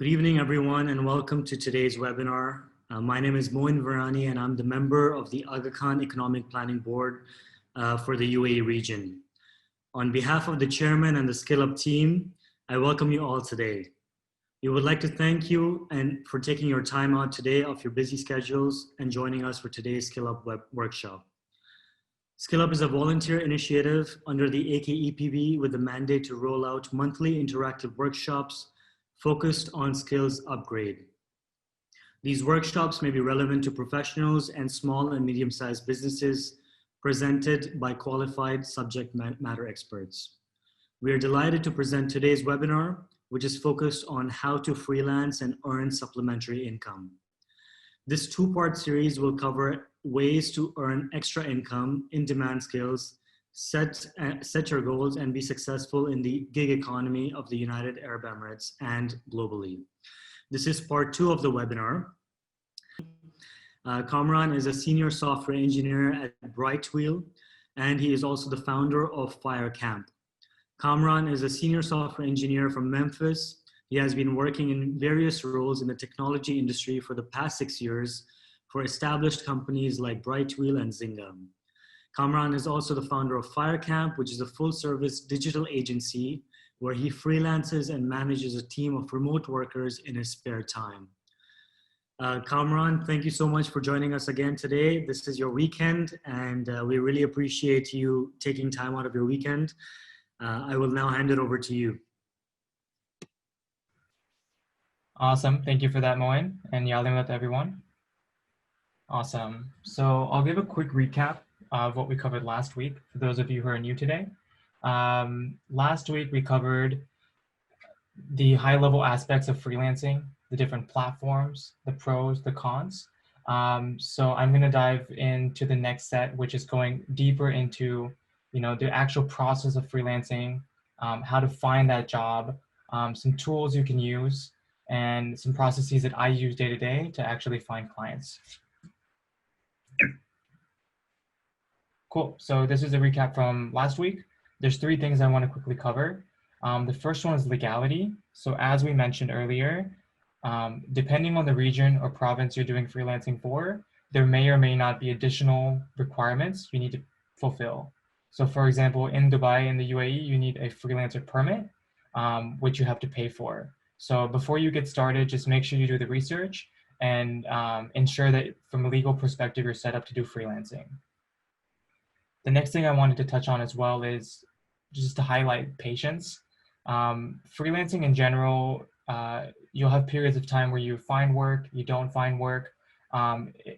Good evening, everyone, and welcome to today's webinar. My name is Moin Varani, and I'm the member of the Aga Khan Economic Planning Board for the UAE region. On behalf of the chairman and the SkillUp team, I welcome you all today. We would like to thank you and for taking your time out today off your busy schedules and joining us for today's SkillUp web workshop. SkillUp is a volunteer initiative under the AKEPB with the mandate to roll out monthly interactive workshops focused on skills upgrade. These workshops may be relevant to professionals and small and medium-sized businesses presented by qualified subject matter experts. We are delighted to present today's webinar, which is focused on how to freelance and earn supplementary income. This two-part series will cover ways to earn extra income, in-demand skills, set your goals, and be successful in the gig economy of the United Arab Emirates and globally. This is part 2 of the webinar. Kamran is a senior software engineer at Brightwheel, and he is also the founder of Fire Camp. Kamran is a senior software engineer from Memphis. He has been working in various roles in the technology industry for the past 6 years for established companies like Brightwheel and Zynga. Kamran is also the founder of Fire Camp, which is a full-service digital agency where he freelances and manages a team of remote workers in his spare time. Kamran, thank you so much for joining us again today. This is your weekend, and we really appreciate you taking time out of your weekend. I will now hand it over to you. Awesome. Thank you for that, Moin, and Yalimat, everyone. Awesome. So I'll give a quick recap of what we covered last week for those of you who are new today. Last week we covered the high-level aspects of freelancing, the different platforms, the pros, the cons. So I'm going to dive into the next set, which is going deeper into, the actual process of freelancing, how to find that job, some tools you can use, and some processes that I use day to day to actually find clients. Cool. So this is a recap from last week. There's 3 things I want to quickly cover. The first one is legality. So as we mentioned earlier, depending on the region or province you're doing freelancing for, there may or may not be additional requirements you need to fulfill. So for example, in Dubai, in the UAE, you need a freelancer permit, which you have to pay for. So before you get started, just make sure you do the research and ensure that from a legal perspective, you're set up to do freelancing. The next thing I wanted to touch on as well is just to highlight patience. Freelancing in general, you'll have periods of time where you find work, you don't find work.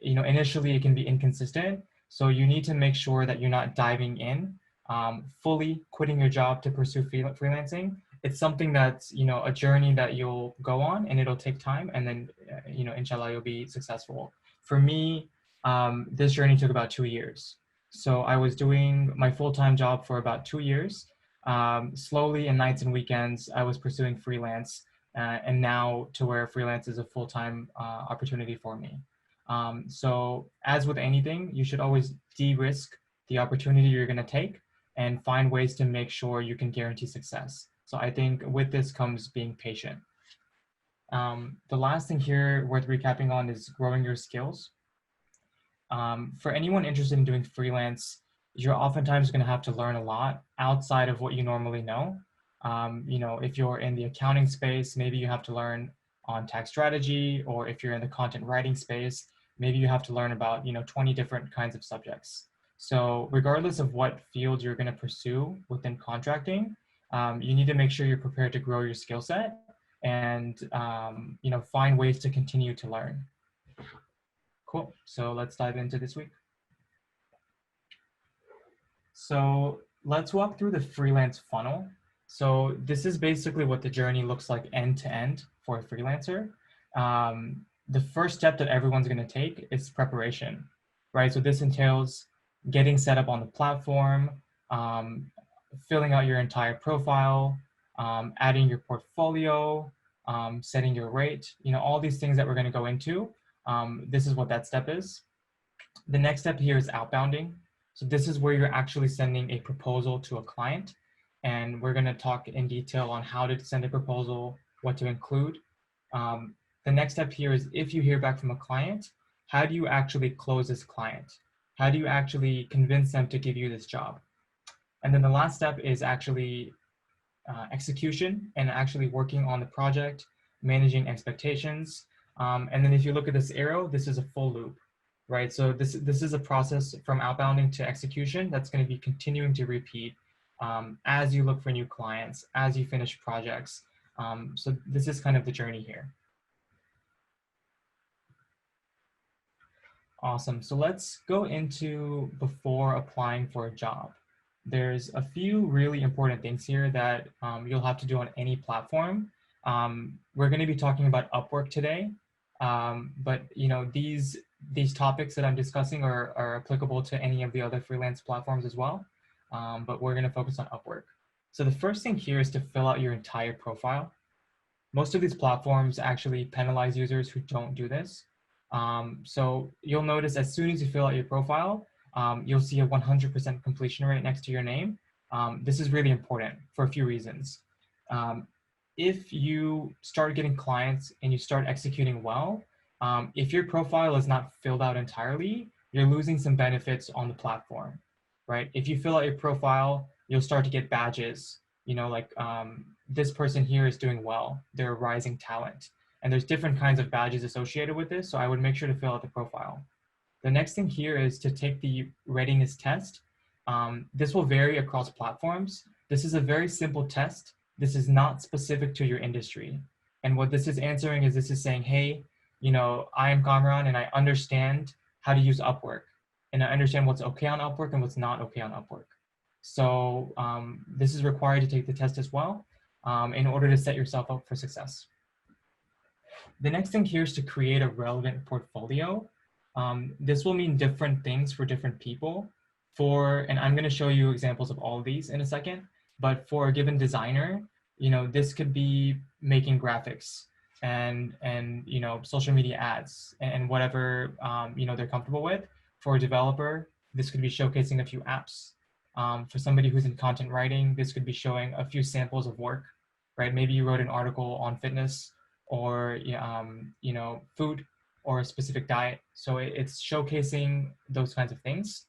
Initially it can be inconsistent. So you need to make sure that you're not diving in, fully quitting your job to pursue freelancing. It's something that's, a journey that you'll go on and it'll take time. And then, inshallah, you'll be successful. For me, this journey took about 2 years. So I was doing my full-time job for about 2 years. Slowly in nights and weekends, I was pursuing freelance, and now to where freelance is a full-time opportunity for me. So as with anything, you should always de-risk the opportunity you're going to take and find ways to make sure you can guarantee success. So I think with this comes being patient. The last thing here worth recapping on is growing your skills. For anyone interested in doing freelance, you're oftentimes going to have to learn a lot outside of what you normally know. If you're in the accounting space, maybe you have to learn on tax strategy, or if you're in the content writing space, maybe you have to learn about 20 different kinds of subjects. So regardless of what field you're going to pursue within contracting, you need to make sure you're prepared to grow your skill set and find ways to continue to learn. Cool. So let's dive into this week. So let's walk through the freelance funnel. So this is basically what the journey looks like end to end for a freelancer. The first step that everyone's going to take is preparation, right? So this entails getting set up on the platform, filling out your entire profile, adding your portfolio, setting your rate, all these things that we're going to go into. This is what that step is. The next step here is outbounding. So this is where you're actually sending a proposal to a client. And we're going to talk in detail on how to send a proposal, what to include, The next step here is if you hear back from a client, how do you actually close this client? How do you actually convince them to give you this job? And then the last step is actually execution and actually working on the project, managing expectations. And then if you look at this arrow, this is a full loop, right? So this is a process from outbounding to execution that's going to be continuing to repeat as you look for new clients, as you finish projects. So this is kind of the journey here. Awesome. So let's go into before applying for a job. There's a few really important things here that you'll have to do on any platform. We're going to be talking about Upwork today, but you know these topics that I'm discussing are applicable to any of the other freelance platforms as well. But we're going to focus on Upwork. So the first thing here is to fill out your entire profile. Most of these platforms actually penalize users who don't do this. So you'll notice as soon as you fill out your profile, you'll see a 100% completion rate next to your name. This is really important for a few reasons. If you start getting clients and you start executing well, if your profile is not filled out entirely, you're losing some benefits on the platform, right? If you fill out your profile, you'll start to get badges, you know, like this person here is doing well, they're a rising talent. And there's different kinds of badges associated with this, so I would make sure to fill out the profile. The next thing here is to take the readiness test. This will vary across platforms. This is a very simple test. This is not specific to your industry. And what this is answering is this is saying, hey, you know, I am Kamran and I understand how to use Upwork. And I understand what's okay on Upwork and what's not okay on Upwork. So this is required to take the test as well in order to set yourself up for success. The next thing here is to create a relevant portfolio. This will mean different things for different people. And I'm going to show you examples of all of these in a second, but for a given designer, you know, this could be making graphics and you know, social media ads and whatever, you know, they're comfortable with. For a developer, this could be showcasing a few apps. For somebody who's in content writing, this could be showing a few samples of work, right? Maybe you wrote an article on fitness or you know, food or a specific diet. So it's showcasing those kinds of things.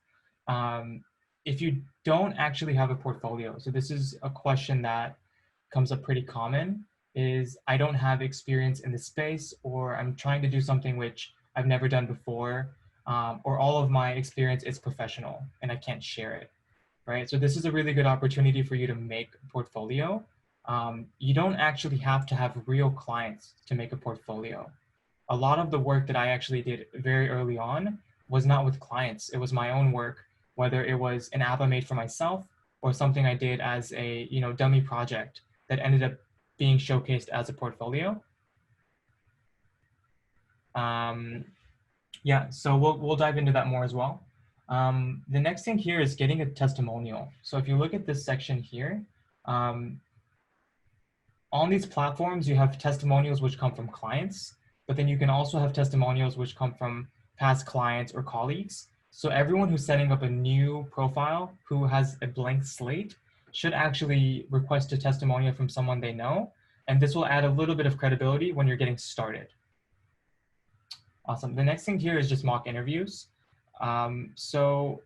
If you don't actually have a portfolio, so this is a question that comes up pretty common, is I don't have experience in this space, or I'm trying to do something which I've never done before, or all of my experience is professional and I can't share it, right? So this is a really good opportunity for you to make a portfolio. You don't actually have to have real clients to make a portfolio. A lot of the work that I actually did very early on was not with clients. It was my own work, whether it was an app I made for myself or something I did as a, you know, dummy project that ended up being showcased as a portfolio. Yeah, so we'll dive into that more as well. The next thing here is getting a testimonial. So if you look at this section here, on these platforms, you have testimonials which come from clients, but then you can also have testimonials which come from past clients or colleagues. So everyone who's setting up a new profile who has a blank slate should actually request a testimonial from someone they know. And this will add a little bit of credibility when you're getting started. Awesome. The next thing here is just mock interviews. So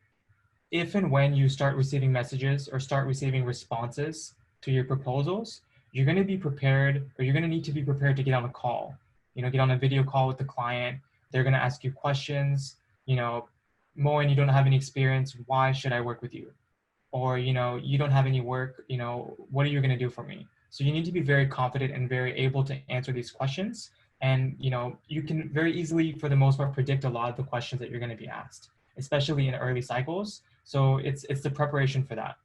if and when you start receiving messages or start receiving responses to your proposals, you're going to be prepared, or you're going to need to be prepared to get on a call, you know, get on a video call with the client. They're going to ask you questions, you know, Moen, you don't have any experience. Why should I work with you? Or, you know, you don't have any work, you know, what are you going to do for me? So you need to be very confident and very able to answer these questions. And, you know, you can very easily, for the most part, predict a lot of the questions that you're going to be asked, especially in early cycles. So it's the preparation for that.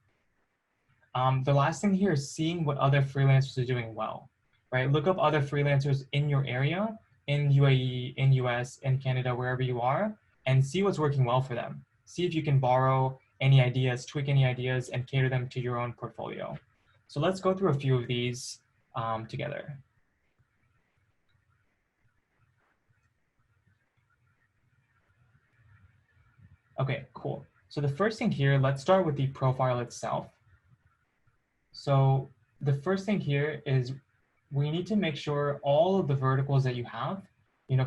The last thing here is seeing what other freelancers are doing well, right? Look up other freelancers in your area, in UAE, in US, in Canada, wherever you are, and see what's working well for them. See if you can borrow any ideas, tweak any ideas, and cater them to your own portfolio. So let's go through a few of these together. Okay, cool. So the first thing here, let's start with the profile itself. So the first thing here is we need to make sure all of the verticals that you have,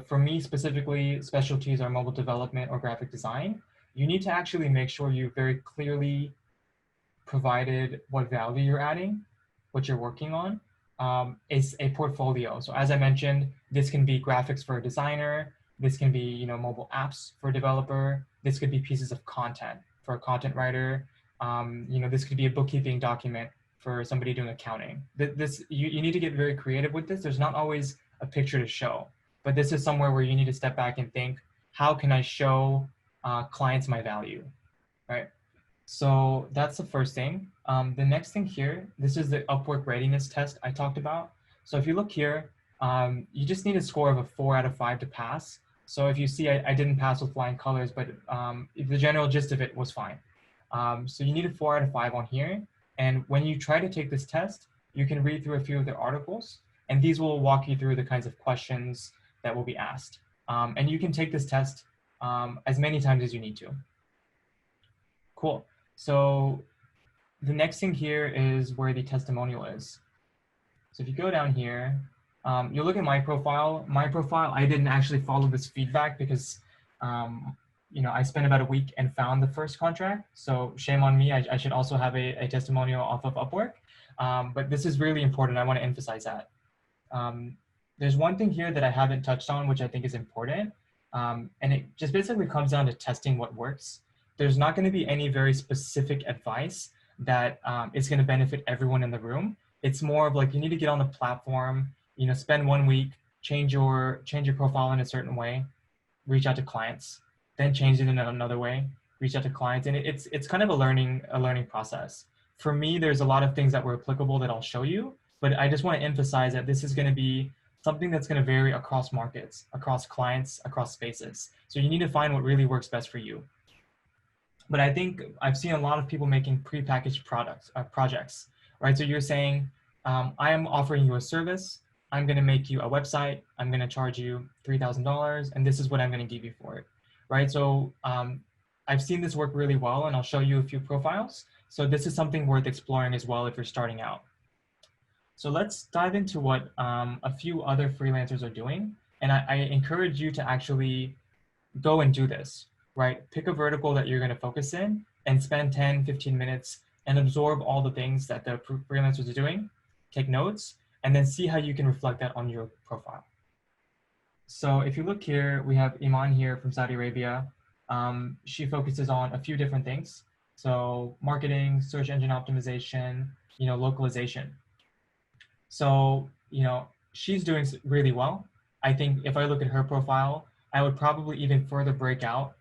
for me specifically, specialties are mobile development or graphic design. You need to actually make sure you very clearly provided what value you're adding, what you're working on, is a portfolio. So as I mentioned, this can be graphics for a designer. This can be, mobile apps for a developer. This could be pieces of content for a content writer. This could be a bookkeeping document for somebody doing accounting. You need to get very creative with this. There's not always a picture to show, but this is somewhere where you need to step back and think, how can I show clients my value, right? So that's the first thing. The next thing here, this is the Upwork readiness test I talked about. So if you look here, you just need a score of a 4 out of 5 to pass. So if you see, I didn't pass with flying colors, but the general gist of it was fine. So you need a 4 out of 5 on here. And when you try to take this test, you can read through a few of their articles, and these will walk you through the kinds of questions that will be asked. And you can take this test as many times as you need to. Cool. So the next thing here is where the testimonial is. So if you go down here, you'll look at my profile. My profile, I didn't actually follow this feedback because I spent about a week and found the first contract. So shame on me. I should also have a testimonial off of Upwork. But this is really important. I want to emphasize that. There's one thing here that I haven't touched on, which I think is important. And it just basically comes down to testing what works. There's not going to be any very specific advice that is going to benefit everyone in the room. It's more of like, you need to get on the platform, spend 1 week, change your profile in a certain way, reach out to clients, then change it in another way, reach out to clients. And it's kind of a learning process. For me, there's a lot of things that were applicable that I'll show you, but I just want to emphasize that this is going to be something that's going to vary across markets, across clients, across spaces. So you need to find what really works best for you. But I think I've seen a lot of people making prepackaged projects, right? So you're saying, I am offering you a service. I'm going to make you a website. I'm going to charge you $3,000, and this is what I'm going to give you for it, right? So I've seen this work really well, and I'll show you a few profiles. So this is something worth exploring as well if you're starting out. So let's dive into what a few other freelancers are doing. And I encourage you to actually go and do this. Right? Pick a vertical that you're going to focus in and spend 10, 15 minutes and absorb all the things that the freelancers are doing, take notes, and then see how you can reflect that on your profile. So if you look here, we have Iman here from Saudi Arabia. She focuses on a few different things. So marketing, search engine optimization, localization. So, she's doing really well. I think if I look at her profile, I would probably even further break out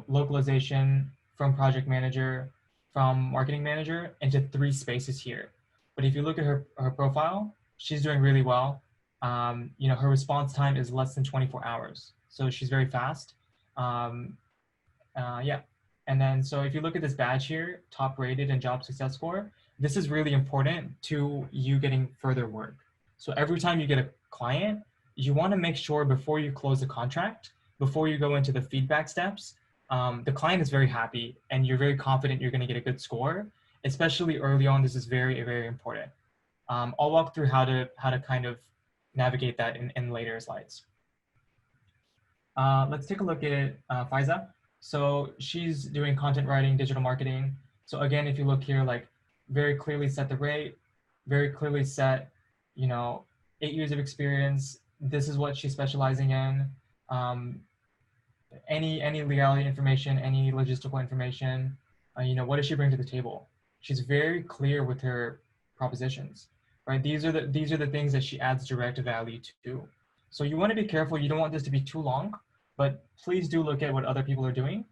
localization from project manager, from marketing manager into 3 spaces here. But if you look at her profile, she's doing really well. Her response time is less than 24 hours. So she's very fast. Yeah. And then, so if you look at this badge here, top rated and job success score, this is really important to you getting further work. So every time you get a client, you want to make sure before you close the contract, before you go into the feedback steps, the client is very happy and you're very confident you're going to get a good score. Especially early on, this is very, very important. I'll walk through how to kind of navigate that in later slides. Let's take a look at Faiza. So she's doing content writing, digital marketing. So again, if you look here, like very clearly set the rate, very clearly set, 8 years of experience. This is what she's specializing in. Any legality information, any logistical information, what does she bring to the table? She's very clear with her propositions, right? These are the things that she adds direct value to. So you want to be careful. You don't want this to be too long, but please do look at what other people are doing.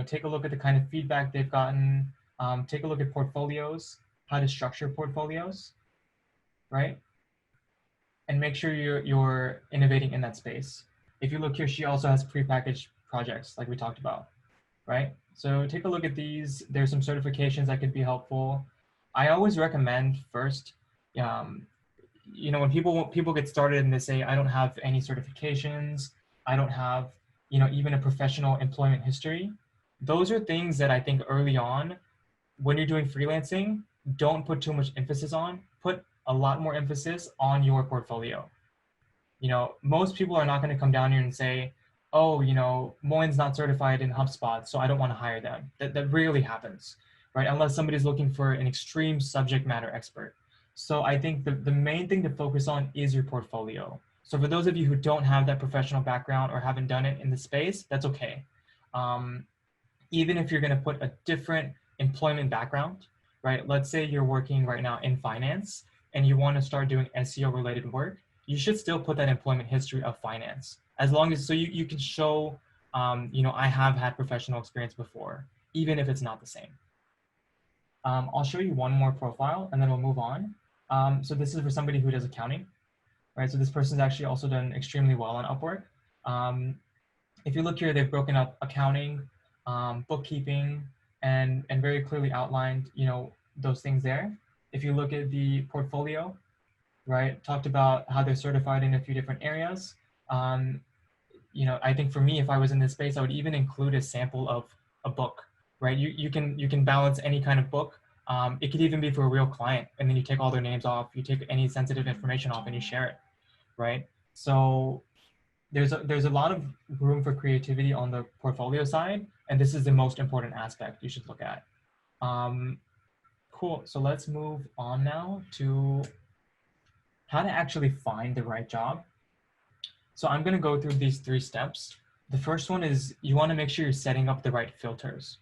Take a look at the kind of feedback they've gotten. Take a look at portfolios, how to structure portfolios, right? And make sure you're innovating in that space. If you look here, she also has prepackaged projects like we talked about, right? So take a look at these. There's some certifications that could be helpful. I always recommend first, when people get started and they say, I don't have any certifications, I don't have, even a professional employment history. Those are things that I think early on, when you're doing freelancing, don't put too much emphasis on. Put a lot more emphasis on your portfolio. You know, most people are not going to come down here and say, oh, you know, Moin's not certified in HubSpot, so I don't want to hire them. That rarely happens, right? Unless somebody's looking for an extreme subject matter expert. So I think the main thing to focus on is your portfolio. So for those of you who don't have that professional background or haven't done it in the space, that's okay. Even if you're going to put a different employment background, right? Let's say you're working right now in finance and you want to start doing SEO related work, you should still put that employment history of finance, as long as, so you can show, you know, I have had professional experience before, even if it's not the same. I'll show you one more profile and then we'll move on. So this is for somebody who does accounting, right? So this person's actually also done extremely well on Upwork. If you look here, they've broken up accounting, bookkeeping, and very clearly outlined, you know, those things there. If you look at the portfolio, right, talked about how they're certified in a few different areas. You know, I think for me, if I was in this space, I would even include a sample of a book, right? You can balance any kind of book. It could even be for a real client, and then you take all their names off, you take any sensitive information off, and you share it, right? So there's a lot of room for creativity on the portfolio side, and this is the most important aspect you should look at. Cool. So let's move on now to how to actually find the right job. So I'm going to go through these 3 steps. The first one is you want to make sure you're setting up the right filters.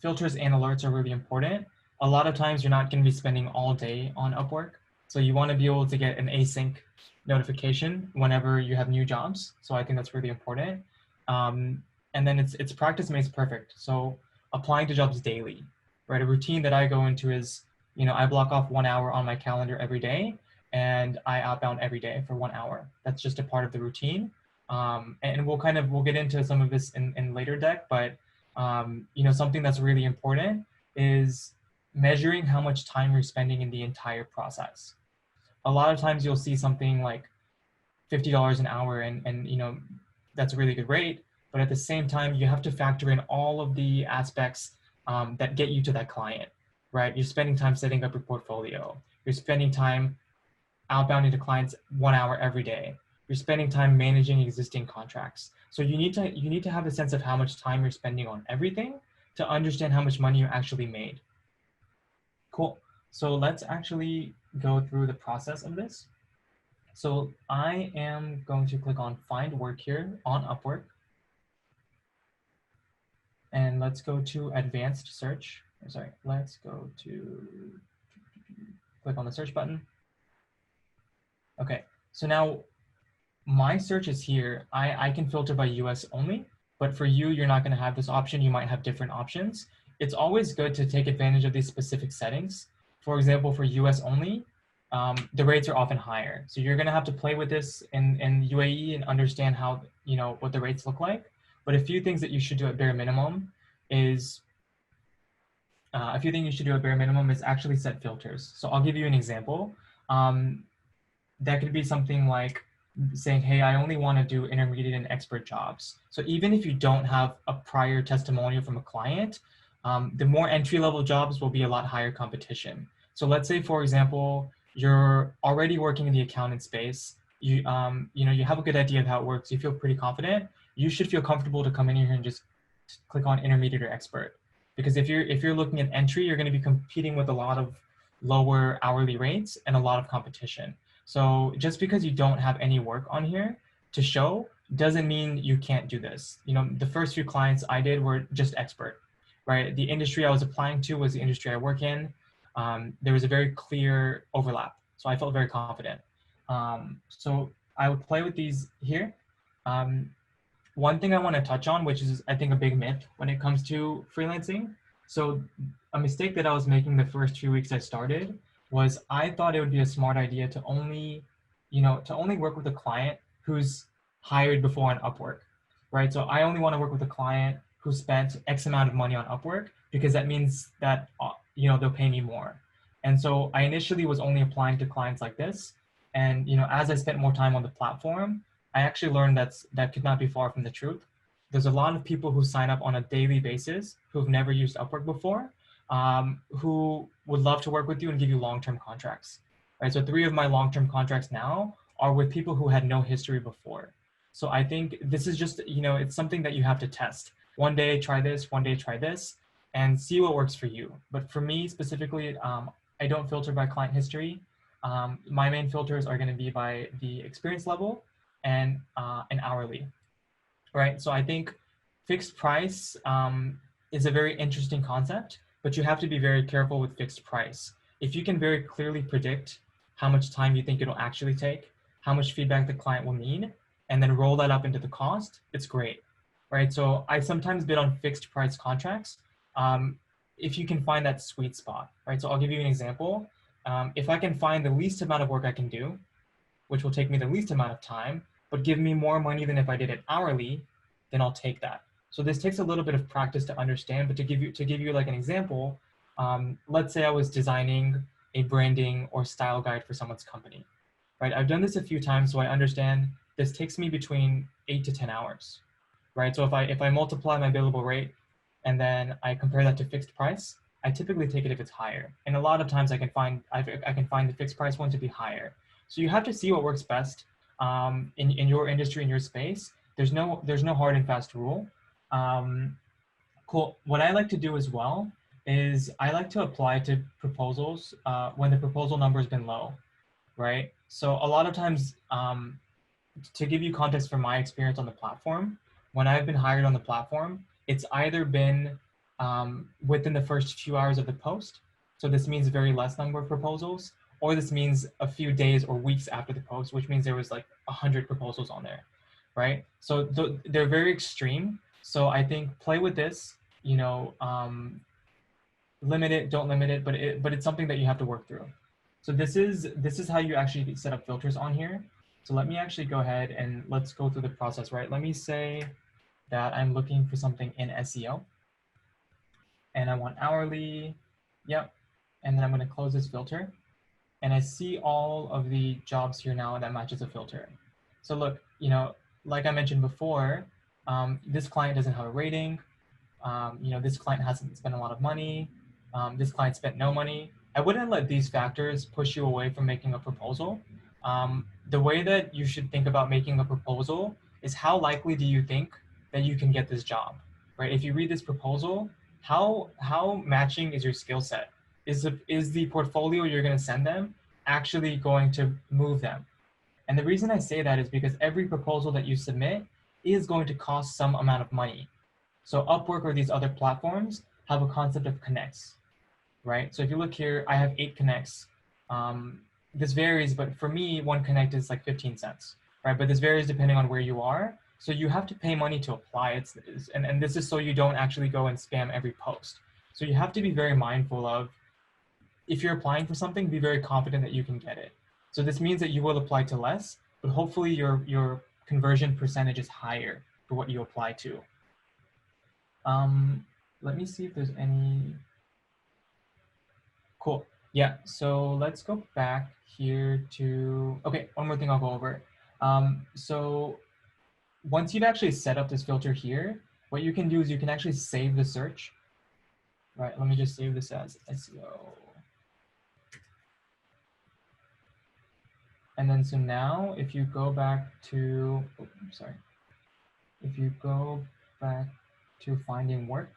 Filters and alerts are really important. A lot of times you're not going to be spending all day on Upwork. So you want to be able to get an async notification whenever you have new jobs. So I think that's really important. And then it's practice makes perfect. So applying to jobs daily, right? A routine that I go into is, you know, I block off 1 hour on my calendar every day and I outbound every day for 1 hour. That's just a part of the routine. And we'll get into some of this in later deck, but you know, something that's really important is measuring how much time you're spending in the entire process. A lot of times you'll see something like $50 an hour and you know, that's a really good rate, but at the same time, you have to factor in all of the aspects that get you to that client, right? You're spending time setting up your portfolio. You're spending time outbounding to clients 1 hour every day. You're spending time managing existing contracts. So you need to have a sense of how much time you're spending on everything to understand how much money you actually made. Cool. So let's actually go through the process of this. So I am going to click on find work here on Upwork. And let's go to advanced search. Sorry, let's go to click on the search button. Okay, so now my search is here. I can filter by US only, but for you, you're not going to have this option. You might have different options. It's always good to take advantage of these specific settings. For example, for US only, the rates are often higher. So you're going to have to play with this in UAE and understand how, you know, what the rates look like. But a few things that you should do at bare minimum is actually set filters. So I'll give you an example. That could be something like saying, hey, I only want to do intermediate and expert jobs. So even if you don't have a prior testimonial from a client, the more entry-level jobs will be a lot higher competition. So let's say, for example, you're already working in the accountant space. You know, you have a good idea of how it works. You feel pretty confident. You should feel comfortable to come in here and just click on intermediate or expert. Because if you're looking at entry, you're going to be competing with a lot of lower hourly rates and a lot of competition. So just because you don't have any work on here to show doesn't mean you can't do this. You know, the first few clients I did were just expert, right? The industry I was applying to was the industry I work in. There was a very clear overlap. So I felt very confident. So I would play with these here. One thing I want to touch on, which is I think a big myth when it comes to freelancing. So a mistake that I was making the first few weeks I started was I thought it would be a smart idea to only work with a client who's hired before on Upwork, right? So I only want to work with a client who spent X amount of money on Upwork because that means that, you know, they'll pay me more. And so I initially was only applying to clients like this. And, you know, as I spent more time on the platform, I actually learned that could not be far from the truth. There's a lot of people who sign up on a daily basis who've never used Upwork before, who would love to work with you and give you long-term contracts, right? So 3 of my long-term contracts now are with people who had no history before. So I think this is just, it's something that you have to test. One day try this, one day try this, and see what works for you. But for me specifically, I don't filter by client history. My main filters are going to be by the experience level and an hourly, right? So I think fixed price is a very interesting concept, but you have to be very careful with fixed price. If you can very clearly predict how much time you think it'll actually take, how much feedback the client will need, and then roll that up into the cost, it's great, right? So I sometimes bid on fixed price contracts if you can find that sweet spot, right? So I'll give you an example. If I can find the least amount of work I can do, which will take me the least amount of time, but give me more money than if I did it hourly, then I'll take that. So this takes a little bit of practice to understand, but to give you like an example, let's say I was designing a branding or style guide for someone's company, right? I've done this a few times, so I understand this takes me between 8 to 10 hours, right? So if I multiply my billable rate and then I compare that to fixed price, I typically take it if it's higher. And a lot of times I can find the fixed price one to be higher. So you have to see what works best in your industry, in your space. There's no hard and fast rule. Cool. What I like to do as well is I like to apply to proposals when the proposal number has been low, right? So a lot of times, to give you context from my experience on the platform, when I've been hired on the platform, it's either been within the first few hours of the post. So this means very less number of proposals, or this means a few days or weeks after the post, which means there was like 100 proposals on there, right? So they're very extreme. So I think play with this, limit it, don't limit it, but it's something that you have to work through. So this is how you actually set up filters on here. So let me actually go ahead and let's go through the process, right? Let me say that I'm looking for something in SEO and I want hourly, yep. And then I'm going to close this filter and I see all of the jobs here now that matches a filter. So look, like I mentioned before, this client doesn't have a rating. This client hasn't spent a lot of money. This client spent no money. I wouldn't let these factors push you away from making a proposal. The way that you should think about making a proposal is how likely do you think that you can get this job, right? If you read this proposal, how matching is your skill set? Is the portfolio you're going to send them actually going to move them? And the reason I say that is because every proposal that you submit is going to cost some amount of money. So Upwork or these other platforms have a concept of connects, right? So if you look here, I have 8 connects. This varies, but for me, one connect is like 15 cents, right? But this varies depending on where you are. So you have to pay money to apply. And this is so you don't actually go and spam every post. So you have to be very mindful of, if you're applying for something, be very confident that you can get it. So this means that you will apply to less, but hopefully your conversion percentage is higher for what you apply to. Let me see if there's any. Cool. Yeah, so let's go back here to, okay, one more thing I'll go over. So once you've actually set up this filter here, what you can do is you can actually save the search. Right, let me just save this as SEO. And then so now if you go back to, if you go back to finding work,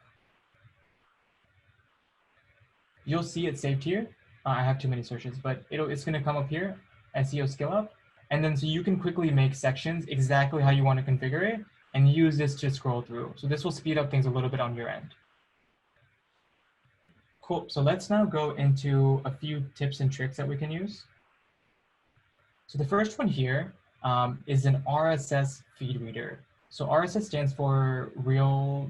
you'll see it saved here. I have too many searches, but it's going to come up here, SEO SkillUp. And then so you can quickly make sections exactly how you want to configure it and use this to scroll through. So this will speed up things a little bit on your end. Cool. So let's now go into a few tips and tricks that we can use. So the first one here is an RSS feed reader. So RSS stands for Real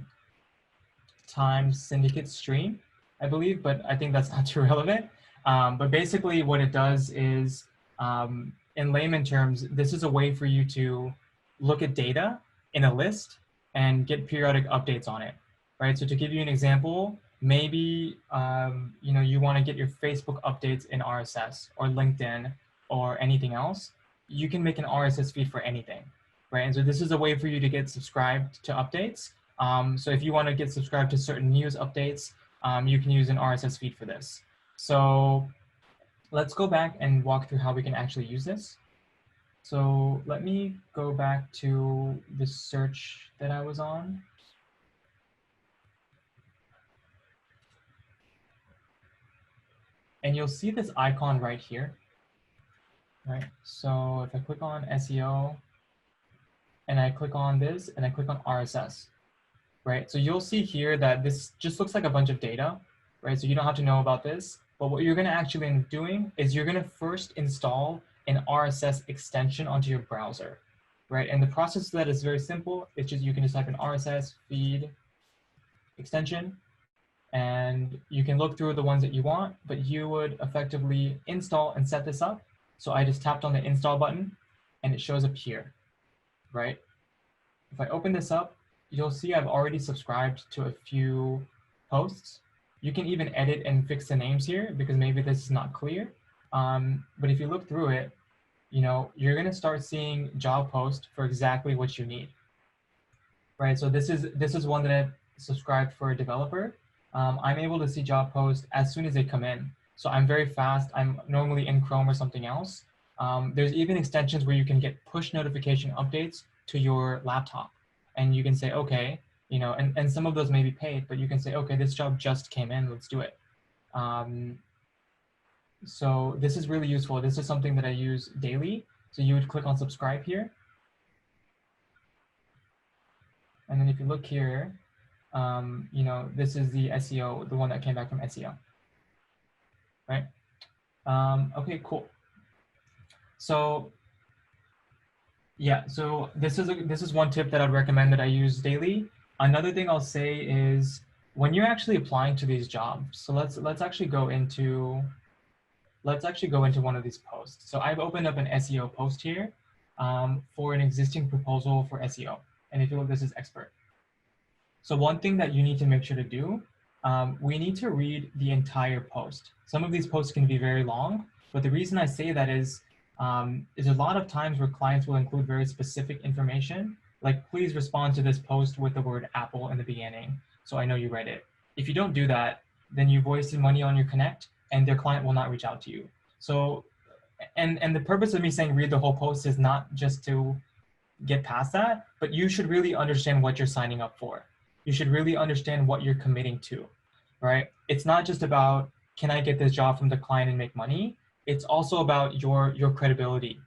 Time Syndicate Stream, I believe, but I think that's not too relevant. But basically what it does is, in layman terms, this is a way for you to look at data in a list and get periodic updates on it, right? So to give you an example, maybe you want to get your Facebook updates in RSS or LinkedIn or anything else. You can make an RSS feed for anything, right? And so this is a way for you to get subscribed to updates. So if you want to get subscribed to certain news updates, you can use an RSS feed for this. So let's go back and walk through how we can actually use this. So let me go back to the search that I was on. And you'll see this icon right here, right? So if I click on SEO and I click on this and I click on RSS, right? So you'll see here that this just looks like a bunch of data, right? So you don't have to know about this, but what you're gonna actually end up doing is you're gonna first install an RSS extension onto your browser, right? And the process for that is very simple. It's just, you can just type in RSS feed extension, and you can look through the ones that you want, but you would effectively install and set this up. So I just tapped on the install button and it shows up here, right? If I open this up, you'll see I've already subscribed to a few posts. You can even edit and fix the names here because maybe this is not clear. But if you look through it, you're gonna start seeing job posts for exactly what you need, right? So this is one that I've subscribed for a developer. I'm able to see job posts as soon as they come in. So I'm very fast. I'm normally in Chrome or something else. There's even extensions where you can get push notification updates to your laptop. And you can say, okay, and some of those may be paid, but you can say, okay, this job just came in, let's do it. So this is really useful. This is something that I use daily. So you would click on subscribe here. And then if you look here, this is the SEO, the one that came back from SEO, right? Okay, cool. So yeah, so this is one tip that I'd recommend that I use daily. Another thing I'll say is when you're actually applying to these jobs, so let's actually go into one of these posts. So I've opened up an SEO post here for an existing proposal for SEO. And if you look, this is expert. So one thing that you need to make sure to do, we need to read the entire post. Some of these posts can be very long, but the reason I say that is a lot of times where clients will include very specific information, like please respond to this post with the word Apple in the beginning, so I know you read it. If you don't do that, then you've wasted money on your connect and their client will not reach out to you. So, and the purpose of me saying read the whole post is not just to get past that, but you should really understand what you're signing up for. You should really understand what you're committing to, right? It's not just about, can I get this job from the client and make money? It's also about your credibility,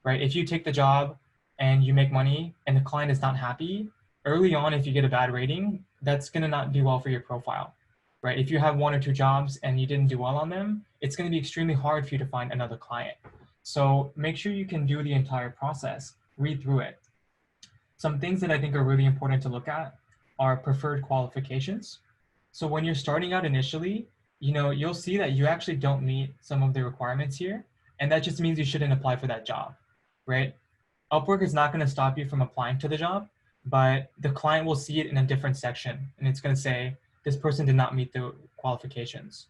right? If you take the job and you make money and the client is not happy, early on, if you get a bad rating, that's gonna not do well for your profile, right? If you have 1 or 2 jobs and you didn't do well on them, it's gonna be extremely hard for you to find another client. So make sure you can do the entire process, read through it. Some things that I think are really important to look at are preferred qualifications. So when you're starting out initially, you'll see that you actually don't meet some of the requirements here. And that just means you shouldn't apply for that job, right? Upwork is not gonna stop you from applying to the job, but the client will see it in a different section. And it's gonna say, this person did not meet the qualifications.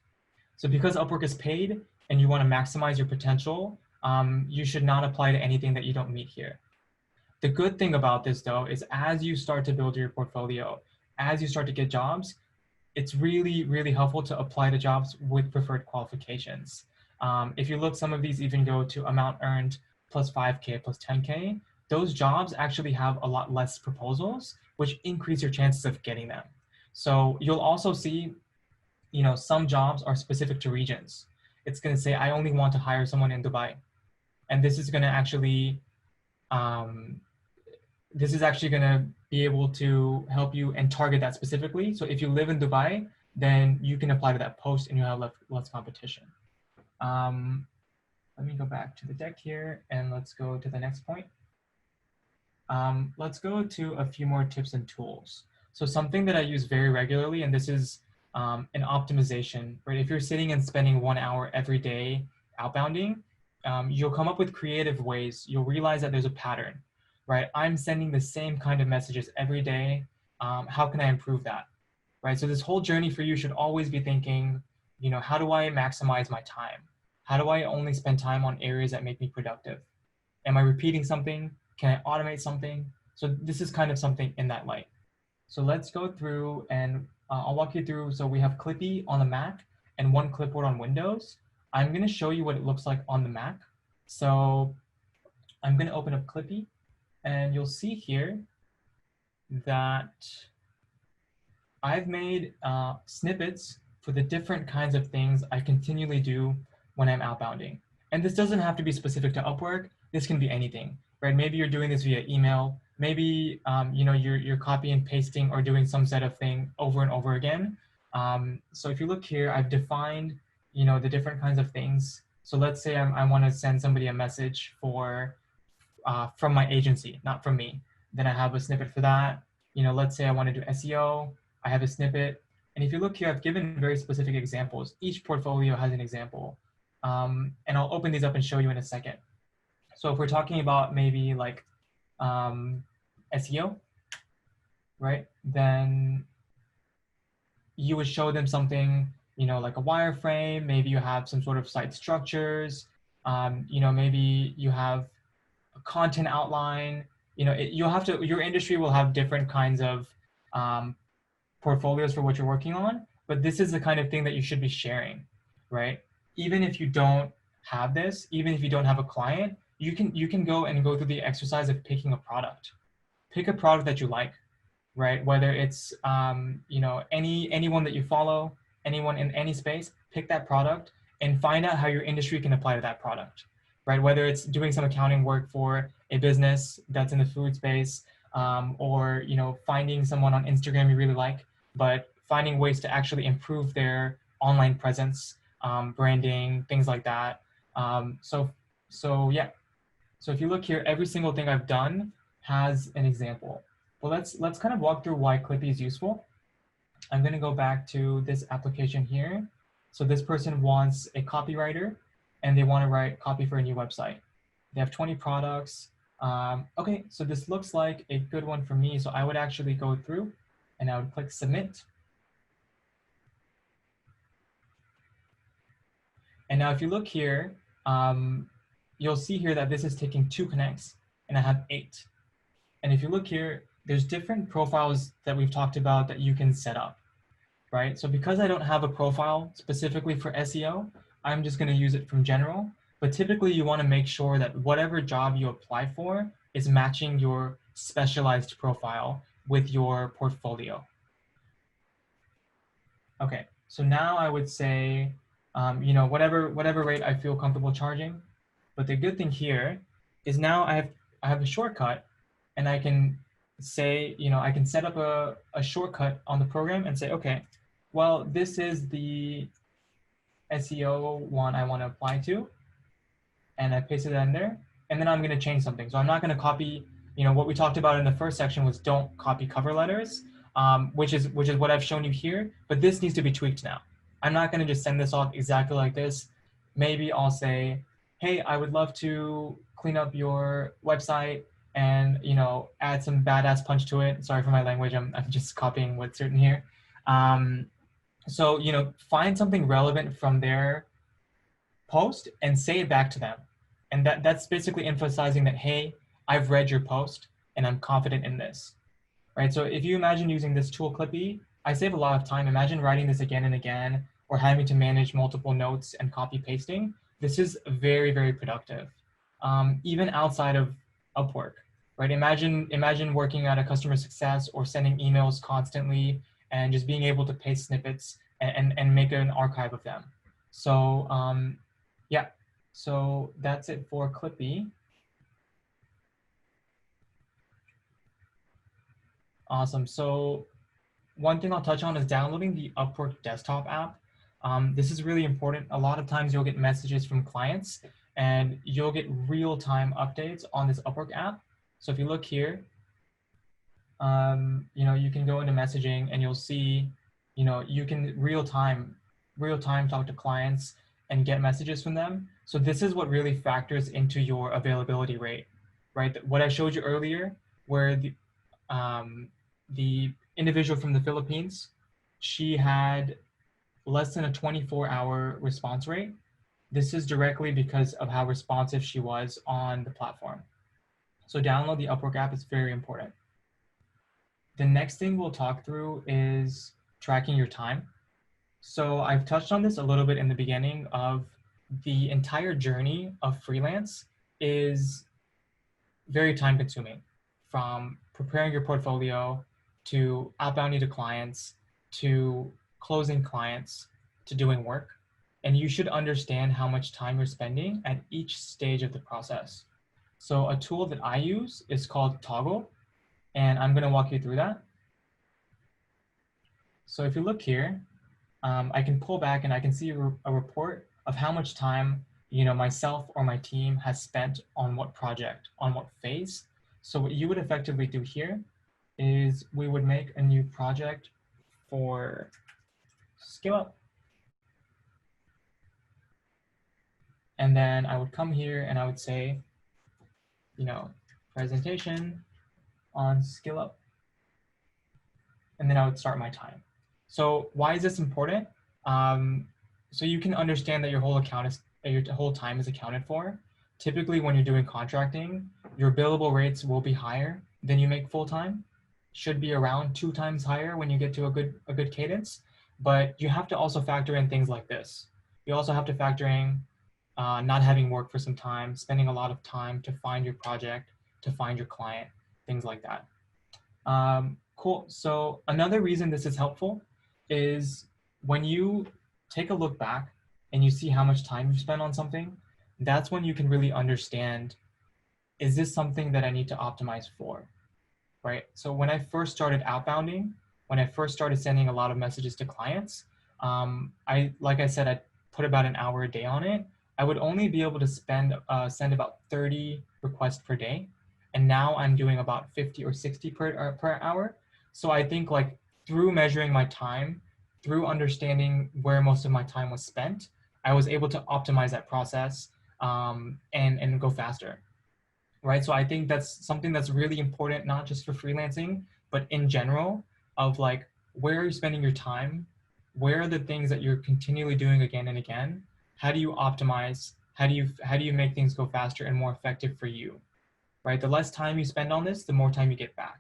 So because Upwork is paid and you wanna maximize your potential, you should not apply to anything that you don't meet here. The good thing about this though, is as you start to build your portfolio, as you start to get jobs, it's really, really helpful to apply to jobs with preferred qualifications. If you look, some of these even go to amount earned plus 5K plus 10K. Those jobs actually have a lot less proposals, which increase your chances of getting them. So you'll also see, some jobs are specific to regions. It's gonna say, I only want to hire someone in Dubai. And this is gonna actually, gonna be able to help you and target that specifically. So if you live in Dubai, then you can apply to that post and you'll have less competition. Let me go back to the deck here and let's go to the next point. Let's go to a few more tips and tools. So something that I use very regularly, and this is an optimization, right? If you're sitting and spending 1 hour every day outbounding, you'll come up with creative ways. You'll realize that there's a pattern, right? I'm sending the same kind of messages every day. How can I improve that, right? So this whole journey for you should always be thinking, how do I maximize my time? How do I only spend time on areas that make me productive? Am I repeating something? Can I automate something? So this is kind of something in that light. So let's go through and I'll walk you through. So we have Clippy on the Mac and one clipboard on Windows. I'm going to show you what it looks like on the Mac. So I'm going to open up Clippy, and you'll see here that I've made snippets for the different kinds of things I continually do when I'm outbounding. And this doesn't have to be specific to Upwork. This can be anything, right? Maybe you're doing this via email. Maybe you're copy and pasting or doing some set of thing over and over again. So if you look here, I've defined the different kinds of things. So let's say I want to send somebody a message from my agency, not from me. Then I have a snippet for that. Let's say I want to do SEO. I have a snippet. And if you look here, I've given very specific examples. Each portfolio has an example. And I'll open these up and show you in a second. So if we're talking about maybe like SEO, right? Then you would show them something, like a wireframe. Maybe you have some sort of site structures. Maybe you have a content outline. Your industry will have different kinds of portfolios for what you're working on, but this is the kind of thing that you should be sharing, right? Even if you don't have this, even if you don't have a client, you can go through the exercise of picking a product. Pick a product that you like, right? Whether it's anyone that you follow, anyone in any space, pick that product and find out how your industry can apply to that product, right? Whether it's doing some accounting work for a business that's in the food space, or finding someone on Instagram you really like, but finding ways to actually improve their online presence, branding, things like that. So if you look here, every single thing I've done has an example. Well, let's kind of walk through why Clippy is useful. I'm going to go back to this application here. So this person wants a copywriter, and they want to write copy for a new website. They have 20 products. Okay, so this looks like a good one for me. So I would actually go through and I would click submit. And now if you look here, you'll see here that this is taking 2 connects and I have 8. And if you look here, there's different profiles that we've talked about that you can set up, right? So because I don't have a profile specifically for SEO, I'm just going to use it from general. But typically you want to make sure that whatever job you apply for is matching your specialized profile with your portfolio. Okay, so now I would say, whatever rate I feel comfortable charging. But the good thing here is now I have a shortcut, and I can say, I can set up a shortcut on the program and say, okay, well, this is the SEO one I want to apply to. And I pasted that in there, and then I'm going to change something. So I'm not going to copy, what we talked about in the first section was don't copy cover letters, which is what I've shown you here, but this needs to be tweaked now. I'm not going to just send this off exactly like this. Maybe I'll say, hey, I would love to clean up your website and, add some badass punch to it. Sorry for my language. I'm just copying what's written here. So, find something relevant from their post and say it back to them. And that's basically emphasizing that, hey, I've read your post and I'm confident in this, right? So if you imagine using this tool Clippy, I save a lot of time. Imagine writing this again and again, or having to manage multiple notes and copy pasting. This is very, very productive, even outside of Upwork, right? Imagine working at a customer success or sending emails constantly and just being able to paste snippets and make an archive of them. So yeah, so that's it for Clippy. Awesome. So one thing I'll touch on is downloading the Upwork desktop app. This is really important. A lot of times you'll get messages from clients and you'll get real-time updates on this Upwork app. So if you look here, you can go into messaging and you'll see, you can real-time talk to clients and get messages from them. So this is what really factors into your availability rate, right? What I showed you earlier, where the individual from the Philippines, she had less than a 24-hour response rate. This is directly because of how responsive she was on the platform. So download the Upwork app is very important. The next thing we'll talk through is tracking your time. So I've touched on this a little bit in the beginning of the entire journey of freelance is very time consuming, from preparing your portfolio to outbounding to clients to closing clients to doing work. And you should understand how much time you're spending at each stage of the process. So a tool that I use is called Toggle, and I'm going to walk you through that. So if you look here, I can pull back and I can see a report of how much time myself or my team has spent on what project, on what phase. So what you would effectively do here is we would make a new project for SkillUp. And then I would come here and I would say, presentation on SkillUp. And then I would start my time. So why is this important? So you can understand that your whole time is accounted for. Typically, when you're doing contracting, your billable rates will be higher than you make full time. Should be around 2 times higher when you get to a good cadence. But you have to also factor in things like this. You also have to factor in not having work for some time, spending a lot of time to find your project, to find your client, things like that. Cool. So another reason this is helpful is when you take a look back and you see how much time you've spent on something, that's when you can really understand, is this something that I need to optimize for, right? So when I first started outbounding, when I first started sending a lot of messages to clients, like I said, I put about an hour a day on it. I would only be able to send about 30 requests per day. And now I'm doing about 50 or 60 per hour. So I think like through measuring my time, through understanding where most of my time was spent, I was able to optimize that process and go faster, right? So I think that's something that's really important, not just for freelancing, but in general, of like, where are you spending your time? Where are the things that you're continually doing again and again? How do you optimize? How do you make things go faster and more effective for you, right? The less time you spend on this, the more time you get back.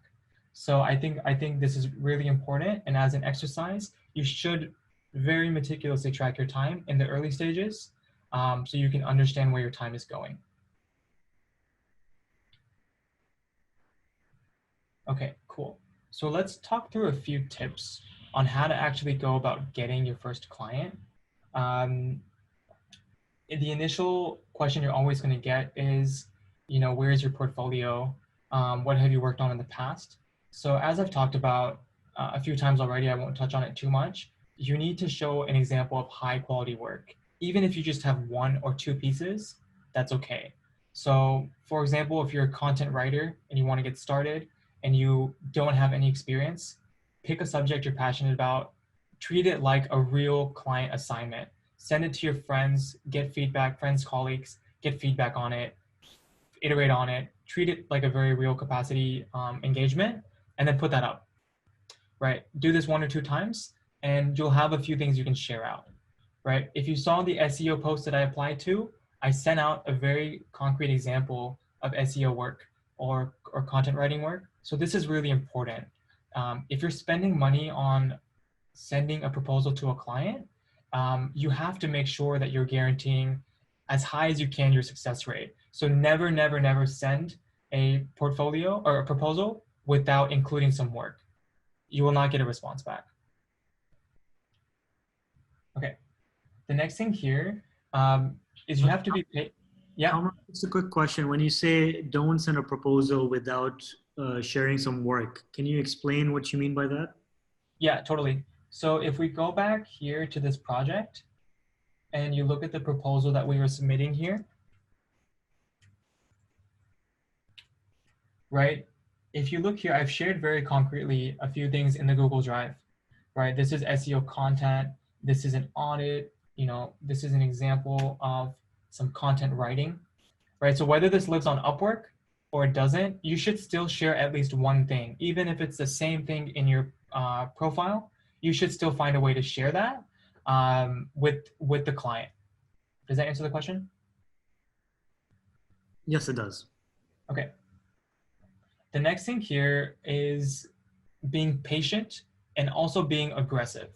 So I think this is really important. And as an exercise, you should very meticulously track your time in the early stages so you can understand where your time is going. Okay, cool. So let's talk through a few tips on how to actually go about getting your first client. The initial question you're always going to get is, where is your portfolio? What have you worked on in the past? So as I've talked about a few times already, I won't touch on it too much. You need to show an example of high quality work. Even if you just have 1 or 2 pieces, that's okay. So for example, if you're a content writer and you want to get started and you don't have any experience, pick a subject you're passionate about, treat it like a real client assignment. Send it to your friends, get feedback, friends, colleagues, get feedback on it, iterate on it, treat it like a very real capacity engagement, and then put that up, right? Do this 1 or 2 times, and you'll have a few things you can share out, right? If you saw the SEO post that I applied to, I sent out a very concrete example of SEO work or content writing work. So this is really important. If you're spending money on sending a proposal to a client, you have to make sure that you're guaranteeing as high as you can your success rate. So never, never, never send a portfolio or a proposal without including some work. You will not get a response back. Okay. The next thing here is you have to be paid. Yeah. Just a quick question. When you say don't send a proposal without sharing some work, can you explain what you mean by that? Yeah, totally. So if we go back here to this project and you look at the proposal that we were submitting here, right? If you look here, I've shared very concretely a few things in the Google Drive, right? This is SEO content. This is an audit. This is an example of some content writing, right? So whether this lives on Upwork or it doesn't, you should still share at least one thing. Even if it's the same thing in your profile, you should still find a way to share that with the client. Does that answer the question? Yes, it does. Okay. The next thing here is being patient and also being aggressive.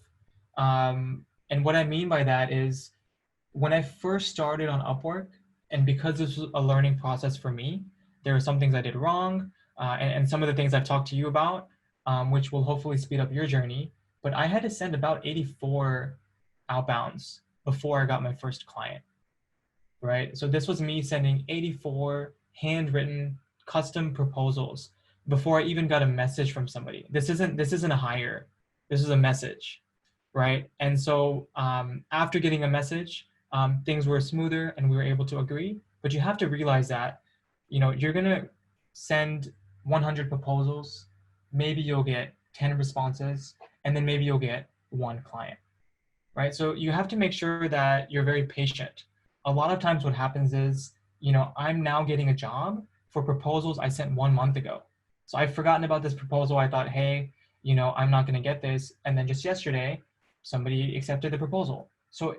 And what I mean by that is when I first started on Upwork, and because this was a learning process for me, there were some things I did wrong, and some of the things I've talked to you about, which will hopefully speed up your journey. But I had to send about 84 outbounds before I got my first client, right? So this was me sending 84 handwritten custom proposals before I even got a message from somebody. This isn't a hire, this is a message, right? And so after getting a message, things were smoother and we were able to agree. But you have to realize that, you're gonna send 100 proposals, maybe you'll get 10 responses, and then maybe you'll get one client, right? So you have to make sure that you're very patient. A lot of times what happens is, I'm now getting a job for proposals I sent 1 month ago. So I've forgotten about this proposal. I thought, hey, I'm not gonna get this. And then just yesterday, somebody accepted the proposal. So,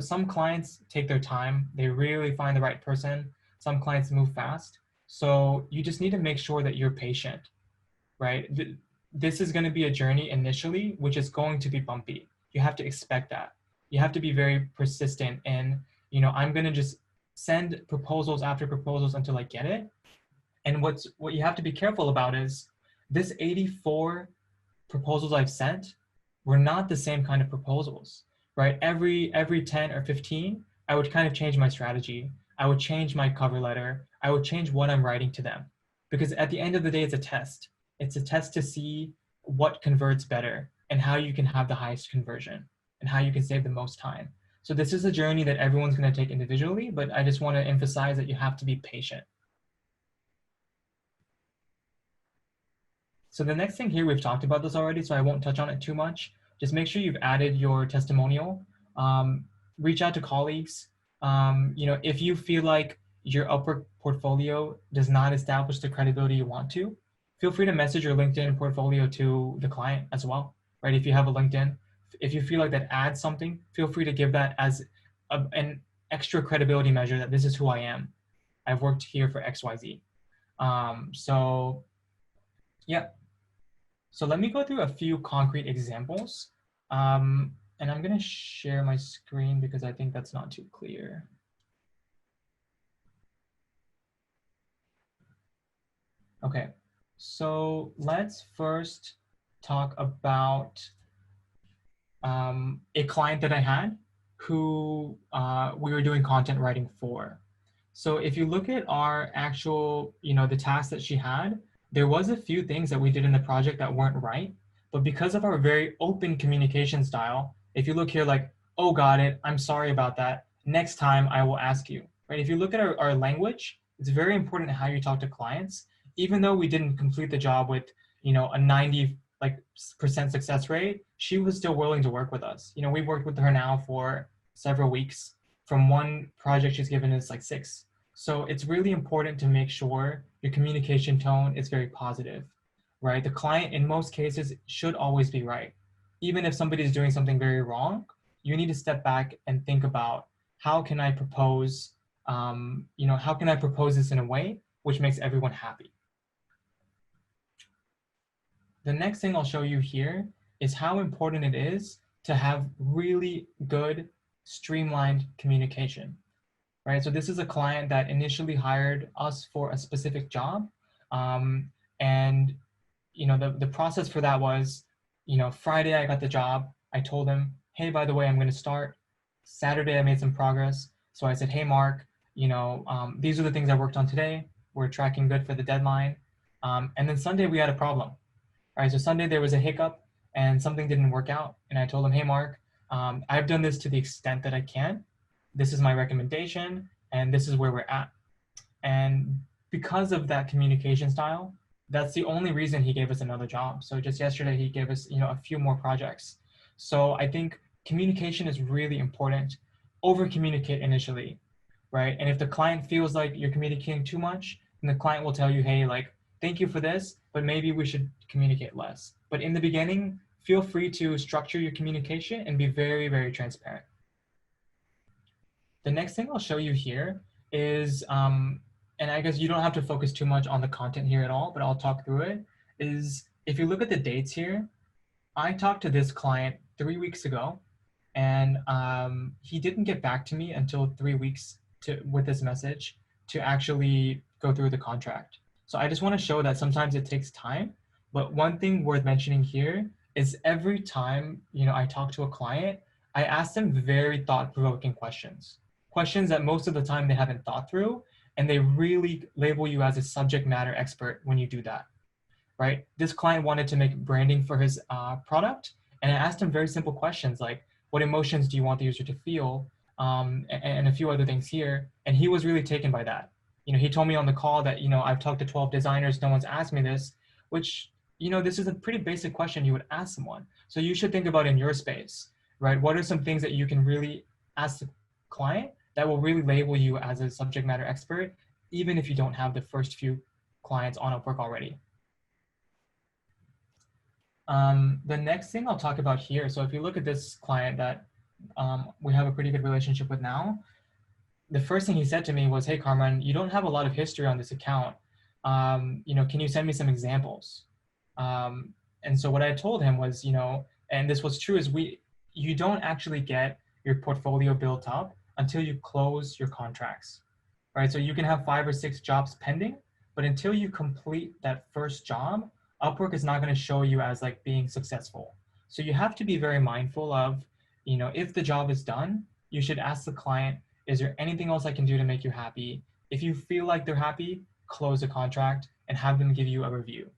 some clients take their time. They really find the right person. Some clients move fast. So you just need to make sure that you're patient, right? This is going to be a journey initially, which is going to be bumpy. You have to expect that. You have to be very persistent and, I'm going to just send proposals after proposals until I get it. And what you have to be careful about is this 84 proposals I've sent were not the same kind of proposals, right? Every 10 or 15, I would kind of change my strategy. I would change my cover letter. I would change what I'm writing to them. Because at the end of the day, it's a test. It's a test to see what converts better and how you can have the highest conversion and how you can save the most time. So this is a journey that everyone's going to take individually, but I just want to emphasize that you have to be patient. So the next thing here, we've talked about this already, so I won't touch on it too much. Just make sure you've added your testimonial. Reach out to colleagues. If you feel like your Upwork portfolio does not establish the credibility you want to, feel free to message your LinkedIn portfolio to the client as well, right? If you have a LinkedIn, if you feel like that adds something, feel free to give that as an extra credibility measure that this is who I am. I've worked here for XYZ. Yeah. So let me go through a few concrete examples. And I'm going to share my screen because I think that's not too clear. Okay, so let's first talk about a client that I had who we were doing content writing for. So if you look at our actual, the tasks that she had, there was a few things that we did in the project that weren't right. But because of our very open communication style, if you look here like, oh, got it, I'm sorry about that. Next time I will ask you, right? If you look at our language, it's very important how you talk to clients. Even though we didn't complete the job with, a 90% success rate, she was still willing to work with us. We've worked with her now for several weeks. From one project she's given us like 6. So it's really important to make sure your communication tone is very positive, right? The client in most cases should always be right. Even if somebody is doing something very wrong, you need to step back and think about how can I propose, how can I propose this in a way which makes everyone happy. The next thing I'll show you here is how important it is to have really good streamlined communication, right? So this is a client that initially hired us for a specific job. And the process for that was, Friday I got the job. I told him, hey, by the way, I'm going to start. Saturday I made some progress. So I said, hey, Mark, these are the things I worked on today. We're tracking good for the deadline. And then Sunday we had a problem. All right, so Sunday there was a hiccup and something didn't work out. And I told him, hey, Mark, I've done this to the extent that I can. This is my recommendation, and this is where we're at. And because of that communication style, that's the only reason he gave us another job. So just yesterday, he gave us, a few more projects. So I think communication is really important. Over communicate initially, right? And if the client feels like you're communicating too much, then the client will tell you, hey, thank you for this, but maybe we should communicate less. But in the beginning, feel free to structure your communication and be very, very transparent. The next thing I'll show you here is, and I guess you don't have to focus too much on the content here at all, but I'll talk through it, is if you look at the dates here, I talked to this client 3 weeks ago, and he didn't get back to me until 3 weeks with this message to actually go through the contract. So I just want to show that sometimes it takes time. But one thing worth mentioning here is every time I talk to a client, I ask them very thought-provoking questions, questions that most of the time they haven't thought through, and they really label you as a subject matter expert when you do that. Right? This client wanted to make branding for his product, and I asked him very simple questions like, what emotions do you want the user to feel, and a few other things here, and he was really taken by that. He told me on the call that I've talked to 12 designers, no one's asked me this, which this is a pretty basic question you would ask someone. So you should think about in your space, right? What are some things that you can really ask the client that will really label you as a subject matter expert, even if you don't have the first few clients on Upwork already? The next thing I'll talk about here, so if you look at this client that we have a pretty good relationship with now, the first thing he said to me was, hey, Carmen, you don't have a lot of history on this account. Can you send me some examples? And so what I told him was, and this was true, is you don't actually get your portfolio built up until you close your contracts, right? So you can have 5 or 6 jobs pending, but until you complete that first job, Upwork is not going to show you as like being successful. So you have to be very mindful of, if the job is done, you should ask the client, is there anything else I can do to make you happy? If you feel like they're happy, close the contract and have them give you a review.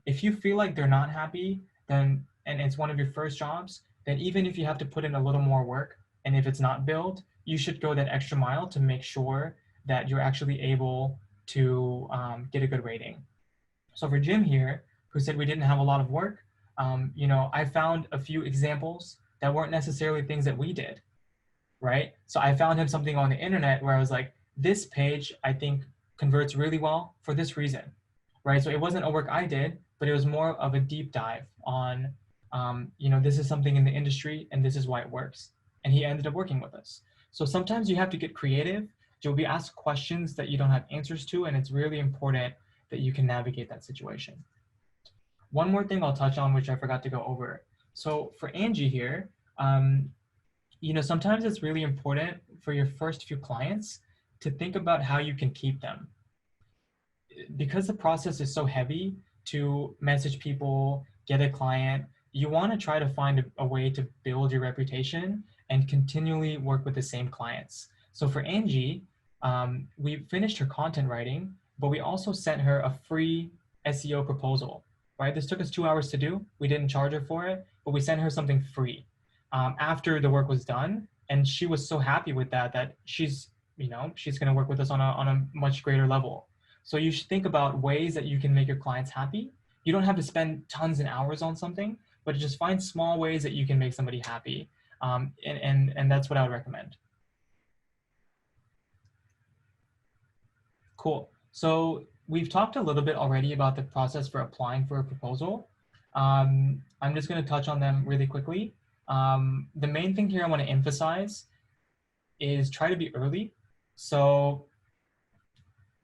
If you feel like they're not happy, then, and it's one of your first jobs, then even if you have to put in a little more work, and if it's not billed, you should go that extra mile to make sure that you're actually able to get a good rating. So for Jim here, who said we didn't have a lot of work, I found a few examples that weren't necessarily things that we did, right? So I found him something on the internet where I was like, this page I think converts really well for this reason, right? So it wasn't a work I did, but it was more of a deep dive on, this is something in the industry and this is why it works. And he ended up working with us. So sometimes you have to get creative. You'll be asked questions that you don't have answers to, and it's really important that you can navigate that situation. One more thing I'll touch on, which I forgot to go over. So for Angie here, sometimes it's really important for your first few clients to think about how you can keep them. Because the process is so heavy to message people, get a client, you want to try to find a way to build your reputation and continually work with the same clients. So for Angie, we finished her content writing, but we also sent her a free SEO proposal, right? This took us 2 hours to do. We didn't charge her for it, but we sent her something free after the work was done. And she was so happy with that she's going to work with us on a much greater level. So you should think about ways that you can make your clients happy. You don't have to spend tons and hours on something, but just find small ways that you can make somebody happy. And that's what I would recommend. Cool. So we've talked a little bit already about the process for applying for a proposal. I'm just going to touch on them really quickly. The main thing here I want to emphasize is try to be early. So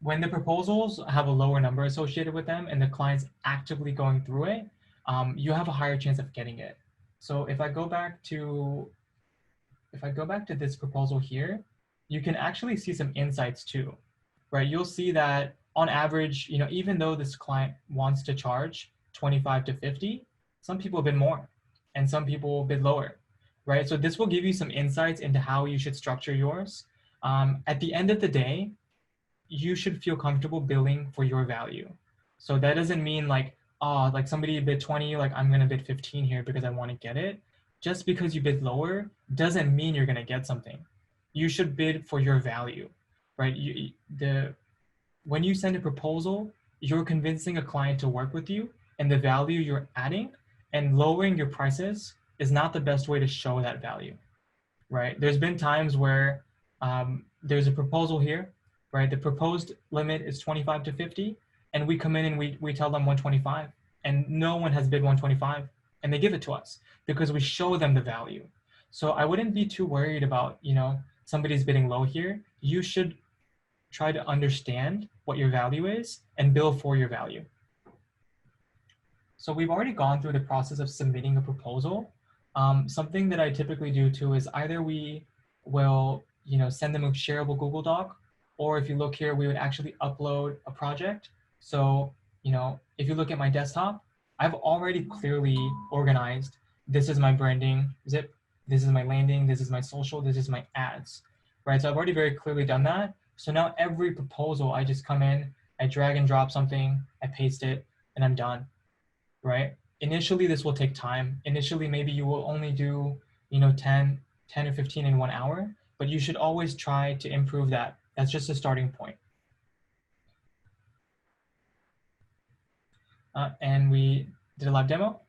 when the proposals have a lower number associated with them and the client's actively going through it, you have a higher chance of getting it. So if I go back to this proposal here, you can actually see some insights too, right? You'll see that on average, even though this client wants to charge 25 to 50, some people bid more and some people bid lower, right? So this will give you some insights into how you should structure yours. At the end of the day, you should feel comfortable billing for your value. So that doesn't mean like somebody bid 20, like I'm gonna bid 15 here because I wanna get it. Just because you bid lower doesn't mean you're gonna get something. You should bid for your value, right? When you send a proposal, you're convincing a client to work with you, and the value you're adding, and lowering your prices is not the best way to show that value, right? There's been times where there's a proposal here, right? The proposed limit is 25 to 50, and we come in and we tell them 125, and no one has bid 125, and they give it to us because we show them the value. So I wouldn't be too worried about, somebody's bidding low here. You should try to understand what your value is and bill for your value. So we've already gone through the process of submitting a proposal. Something that I typically do too is either we will, send them a shareable Google Doc, or if you look here, we would actually upload a project. So, if you look at my desktop, I've already clearly organized, this is my branding zip, this is my landing, this is my social, this is my ads, right? So I've already very clearly done that. So now every proposal, I just come in, I drag and drop something, I paste it, and I'm done, right? Initially, this will take time. Initially, maybe you will only do, 10 or 15 in 1 hour, but you should always try to improve that. That's just a starting point. And we did a live demo.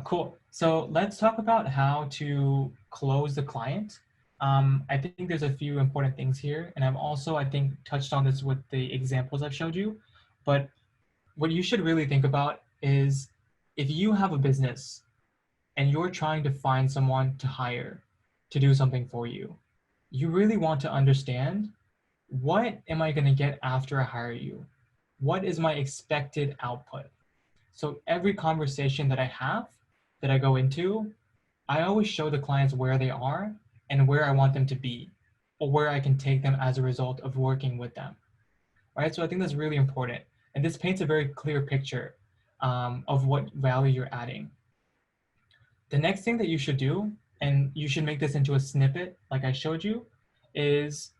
Cool. So let's talk about how to close the client. I think there's a few important things here, and I've also, I think, touched on this with the examples I've showed you. But what you should really think about is if you have a business and you're trying to find someone to hire to do something for you, you really want to understand, what am I going to get after I hire you? What is my expected output? So every conversation that I have, that I go into, I always show the clients where they are and where I want them to be, or where I can take them as a result of working with them. Right? So I think that's really important. And this paints a very clear picture of what value you're adding. The next thing that you should do, and you should make this into a snippet like I showed you, is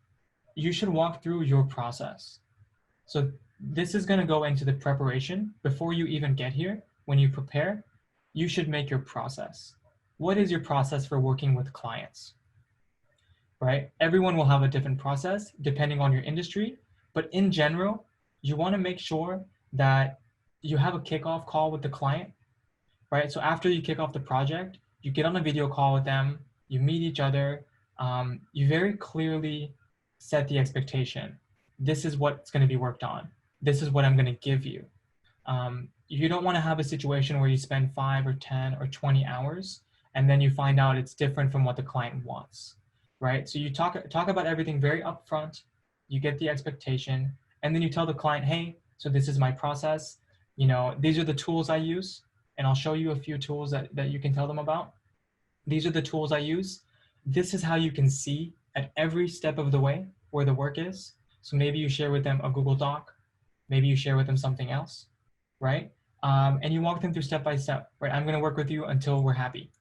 you should walk through your process. So this is going to go into the preparation. Before you even get here, when you prepare, you should make your process. What is your process for working with clients? Right? Everyone will have a different process depending on your industry, but in general, you want to make sure that you have a kickoff call with the client, right? So after you kick off the project, you get on a video call with them, you meet each other, you very clearly set the expectation. This is what's going to be worked on. This is what I'm going to give you. You don't want to have a situation where you spend 5 or 10 or 20 hours and then you find out it's different from what the client wants, right? So you talk about everything very upfront, you get the expectation, and then you tell the client, hey, so this is my process. These are the tools I use, and I'll show you a few tools that you can tell them about. These are the tools I use. This is how you can see at every step of the way where the work is. So maybe you share with them a Google Doc, maybe you share with them something else, right? And you walk them through step by step, right? I'm going to work with you until we're happy.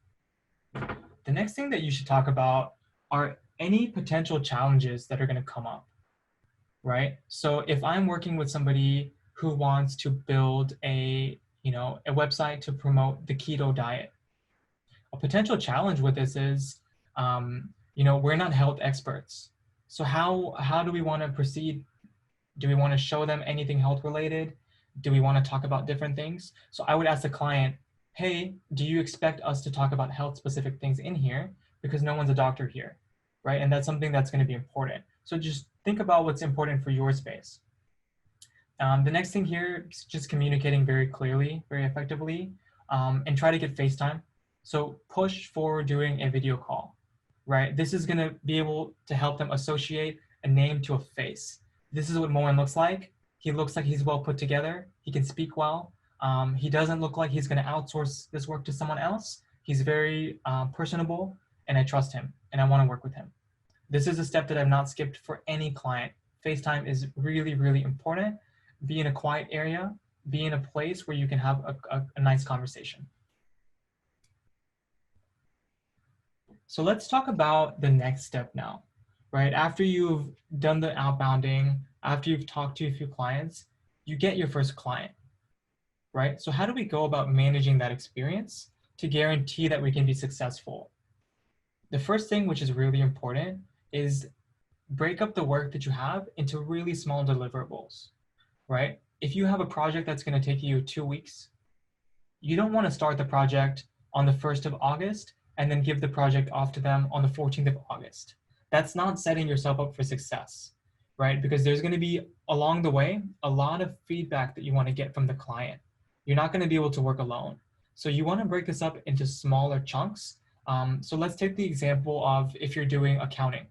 The next thing that you should talk about are any potential challenges that are going to come up, right? So if I'm working with somebody who wants to build a website to promote the keto diet, a potential challenge with this is, we're not health experts. So how do we want to proceed? Do we want to show them anything health related? Do we want to talk about different things? So I would ask the client, hey, do you expect us to talk about health specific things in here? Because no one's a doctor here, right? And that's something that's going to be important. So just think about what's important for your space. The next thing here is just communicating very clearly, very effectively, and try to get FaceTime. So push for doing a video call, right? This is going to be able to help them associate a name to a face. This is what Moen looks like. He looks like he's well put together. He can speak well. He doesn't look like he's going to outsource this work to someone else. He's very personable, and I trust him, and I want to work with him. This is a step that I've not skipped for any client. FaceTime is really, really important. Be in a quiet area. Be in a place where you can have a nice conversation. So let's talk about the next step now, right? After you've done the outbounding, after you've talked to a few clients, you get your first client, right? So how do we go about managing that experience to guarantee that we can be successful? The first thing, which is really important, is break up the work that you have into really small deliverables, right? If you have a project that's going to take you 2 weeks, you don't want to start the project on the 1st of August and then give the project off to them on the 14th of August. That's not setting yourself up for success, right? Because there's going to be, along the way, a lot of feedback that you want to get from the client. You're not going to be able to work alone. So you want to break this up into smaller chunks. So let's take the example of if you're doing accounting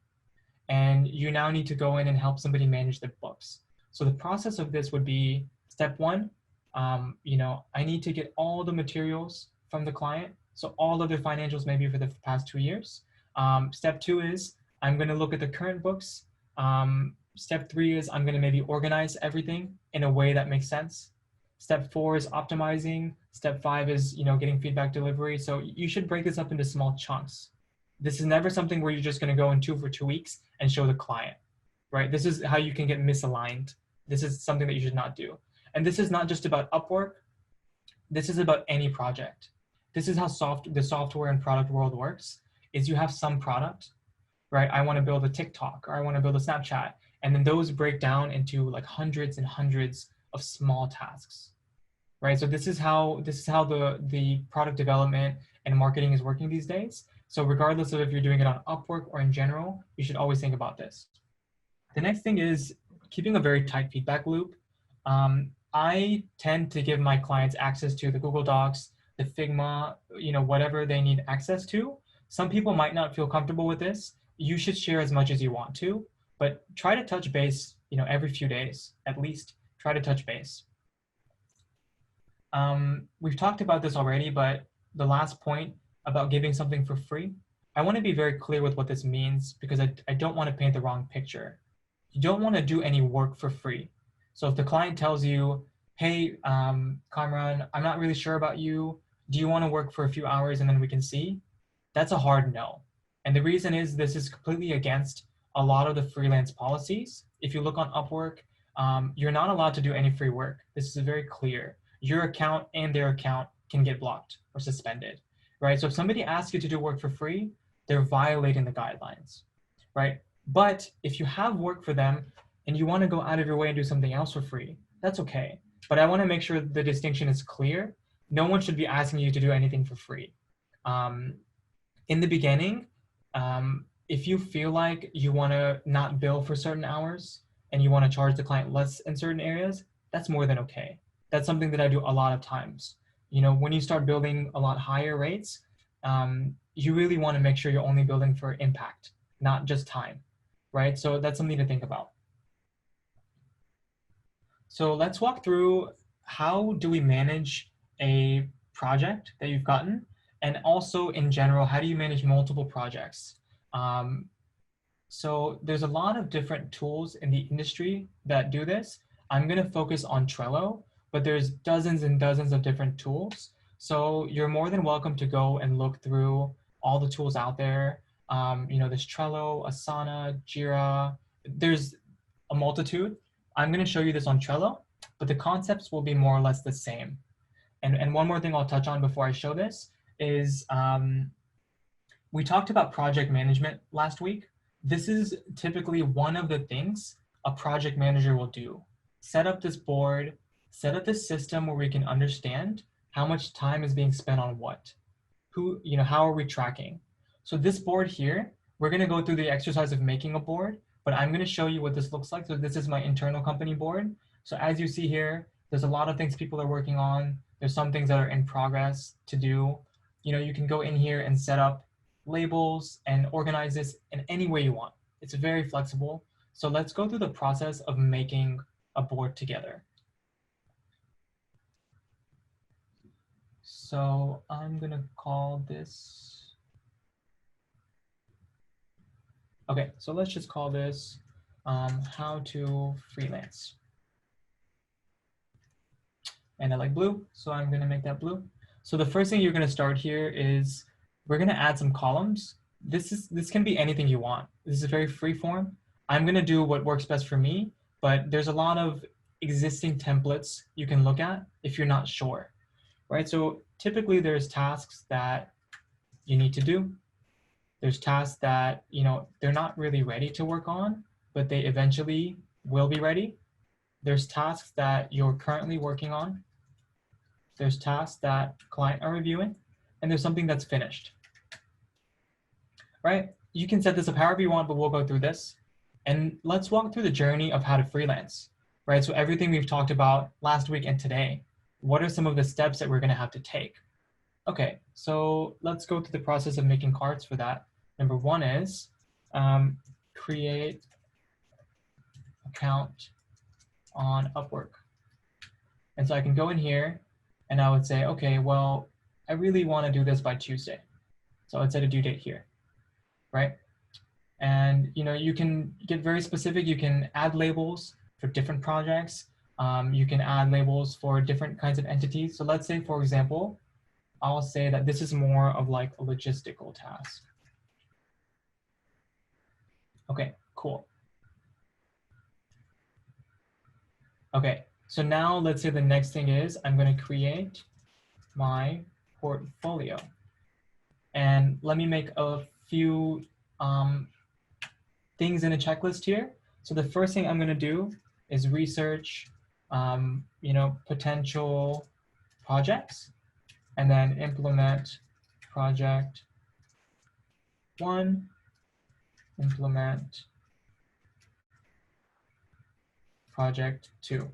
and you now need to go in and help somebody manage their books. So the process of this would be, step 1, You know, I need to get all the materials from the client. So all of their financials maybe for the past 2 years. Step 2 is I'm going to look at the current books. Step 3 is I'm going to maybe organize everything in a way that makes sense. Step 4 is optimizing. Step 5 is, you know, getting feedback delivery. So you should break this up into small chunks. This is never something where you're just going to go into for 2 weeks and show the client, right? This is how you can get misaligned. This is something that you should not do. And this is not just about Upwork. This is about any project. This is how the software and product world works, is you have some product, right? I want to build a TikTok, or I want to build a Snapchat. And then those break down into like hundreds and hundreds of small tasks, right? So this is how the product development and marketing is working these days. So regardless of if you're doing it on Upwork or in general, you should always think about this. The next thing is keeping a very tight feedback loop. I tend to give my clients access to the Google Docs, the Figma, you know, whatever they need access to. Some people might not feel comfortable with this. You should share as much as you want to, but try to touch base, you know, every few days, at least try to touch base. We've talked about this already, but the last point about giving something for free, I want to be very clear with what this means, because I don't want to paint the wrong picture. You don't want to do any work for free. So if the client tells you, hey, Kamran, I'm not really sure about you. Do you want to work for a few hours and then we can see? That's a hard no. And the reason is this is completely against a lot of the freelance policies. If you look on Upwork, you're not allowed to do any free work. This is very clear. Your account and their account can get blocked or suspended, right? So if somebody asks you to do work for free, they're violating the guidelines, right? But if you have work for them and you want to go out of your way and do something else for free, that's okay. But I want to make sure the distinction is clear. No one should be asking you to do anything for free. In the beginning, if you feel like you want to not bill for certain hours and you want to charge the client less in certain areas, that's more than okay. That's something that I do a lot of times. You know, when you start building a lot higher rates, you really want to make sure you're only building for impact, not just time, right? So that's something to think about. So let's walk through how do we manage a project that you've gotten, and also in general, how do you manage multiple projects? So there's a lot of different tools in the industry that do this. I'm going to focus on Trello, but there's dozens and dozens of different tools. So you're more than welcome to go and look through all the tools out there. You know, there's Trello, Asana, Jira. There's a multitude. I'm going to show you this on Trello, but the concepts will be more or less the same. And one more thing I'll touch on before I show this is we talked about project management last week. This is typically one of the things a project manager will do. Set up this board, set up this system where we can understand how much time is being spent on what. Who, you know, how are we tracking? So this board here, we're going to go through the exercise of making a board, but I'm going to show you what this looks like. So this is my internal company board. So as you see here, there's a lot of things people are working on. There's some things that are in progress to do. You know, you can go in here and set up labels and organize this in any way you want. It's very flexible. So let's go through the process of making a board together. So I'm going to call this. Okay, so let's just call this how to freelance. And I like blue, so I'm going to make that blue. So the first thing you're going to start here is we're going to add some columns. This can be anything you want. This is very free form. I'm going to do what works best for me, but there's a lot of existing templates you can look at if you're not sure, right? So typically there's tasks that you need to do. There's tasks that, you know, they're not really ready to work on, but they eventually will be ready. There's tasks that you're currently working on. There's tasks that client are reviewing, and there's something that's finished, right? You can set this up however you want, but we'll go through this. And let's walk through the journey of how to freelance, right? So everything we've talked about last week and today, what are some of the steps that we're gonna have to take? Okay, so let's go through the process of making cards for that. Number one is create account on Upwork. And so I can go in here and I would say, okay, well, I really want to do this by Tuesday. So I'd set a due date here, right? And you can get very specific. You can add labels for different projects. You can add labels for different kinds of entities. So let's say, for example, I'll say that this is more of like a logistical task. Okay, cool. Okay, so now let's say the next thing is I'm going to create my portfolio. And let me make a few things in a checklist here. So the first thing I'm going to do is research, potential projects, and then implement project 1, implement project 2,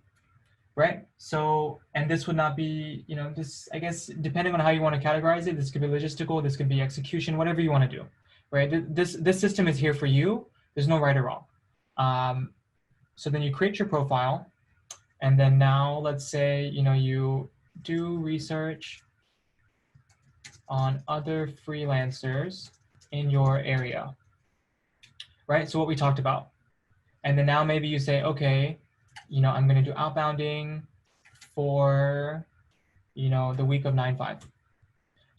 right? So, and this would not be, this, I guess, depending on how you want to categorize it, this could be logistical, this could be execution, whatever you want to do, right? This system is here for you. There's no right or wrong. So then you create your profile, and then now let's say, you do research on other freelancers in your area, right? So what we talked about. And then now maybe you say, okay, I'm going to do outbounding for, the week of 9/5.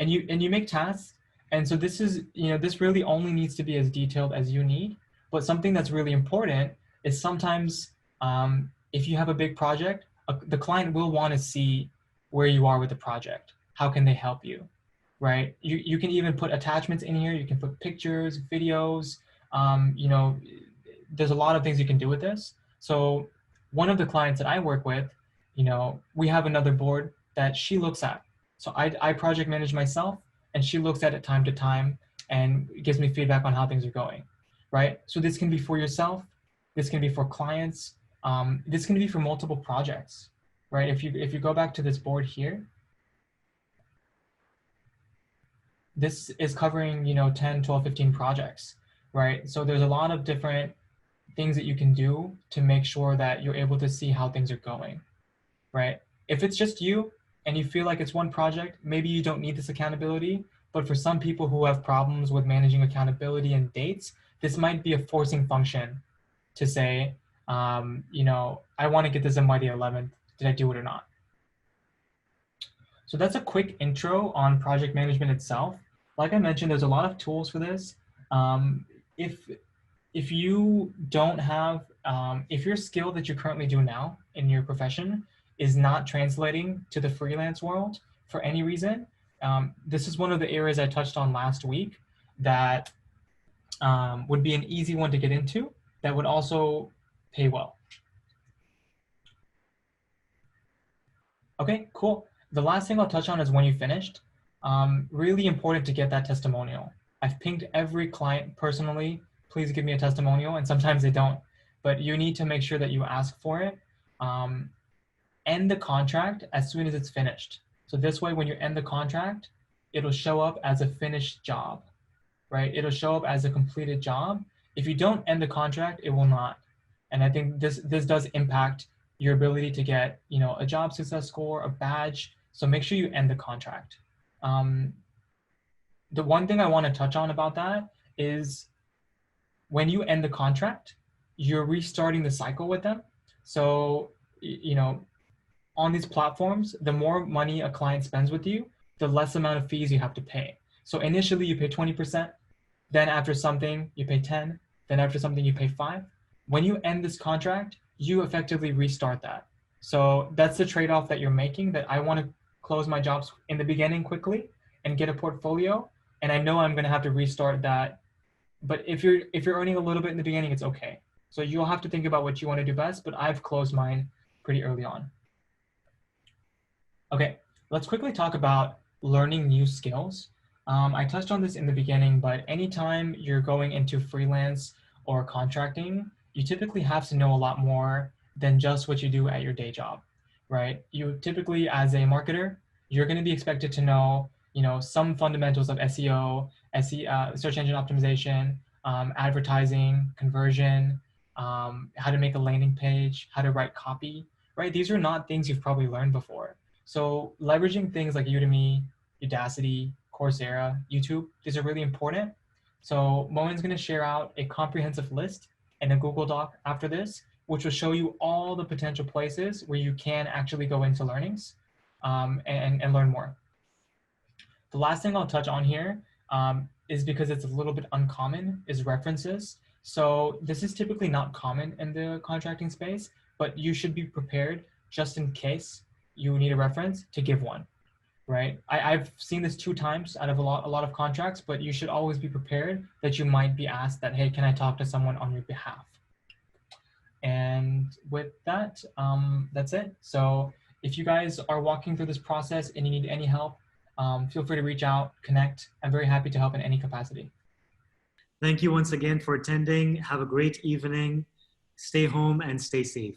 And you make tasks. And so this is, this really only needs to be as detailed as you need. But something that's really important is sometimes if you have a big project, the client will want to see where you are with the project. How can they help you, right? You can even put attachments in here. You can put pictures, videos. There's a lot of things you can do with this. So one of the clients that I work with, we have another board that she looks at. So I project manage myself, and she looks at it time to time and gives me feedback on how things are going, right? So this can be for yourself. This can be for clients. This can be for multiple projects, right? If you go back to this board here, this is covering, 10, 12, 15 projects, right? So there's a lot of different things that you can do to make sure that you're able to see how things are going, right? If it's just you and you feel like it's one project, maybe you don't need this accountability, but for some people who have problems with managing accountability and dates, this might be a forcing function to say, I want to get this in by the 11th. Did I do it or not? So that's a quick intro on project management itself. Like I mentioned, there's a lot of tools for this. If you don't have, if your skill that you currently do now in your profession is not translating to the freelance world for any reason, this is one of the areas I touched on last week that would be an easy one to get into that would also pay well. Okay, cool. The last thing I'll touch on is when you finished. Really important to get that testimonial. I've pinged every client personally, please give me a testimonial, and sometimes they don't, but you need to make sure that you ask for it. End the contract as soon as it's finished. So this way, when you end the contract, it'll show up as a finished job, right? It'll show up as a completed job. If you don't end the contract, it will not. And I think this does impact your ability to get, a job success score, a badge. So make sure you end the contract. The one thing I want to touch on about that is when you end the contract, you're restarting the cycle with them. So, on these platforms, the more money a client spends with you, the less amount of fees you have to pay. So initially you pay 20%, then after something you pay 10, then after something you pay 5. When you end this contract, you effectively restart that. So that's the trade-off that you're making, that I want to close my jobs in the beginning quickly and get a portfolio. And I know I'm going to have to restart that. But if you're earning a little bit in the beginning, it's okay. So you'll have to think about what you want to do best, but I've closed mine pretty early on. Okay, let's quickly talk about learning new skills. I touched on this in the beginning, but anytime you're going into freelance or contracting, you typically have to know a lot more than just what you do at your day job, right? You typically, as a marketer, you're going to be expected to know, some fundamentals of SEO, search engine optimization, advertising, conversion, how to make a landing page, how to write copy, right? These are not things you've probably learned before. So leveraging things like Udemy, Udacity, Coursera, YouTube, these are really important. So Moen's going to share out a comprehensive list in a Google Doc after this, which will show you all the potential places where you can actually go into learnings and learn more. The last thing I'll touch on here is because it's a little bit uncommon, is references. So this is typically not common in the contracting space, but you should be prepared just in case you need a reference to give one, right? I've seen this 2 times out of a lot of contracts, but you should always be prepared that you might be asked that, hey, can I talk to someone on your behalf? And with that, that's it. So if you guys are walking through this process and you need any help, feel free to reach out, connect. I'm very happy to help in any capacity. Thank you once again for attending. Have a great evening. Stay home and stay safe.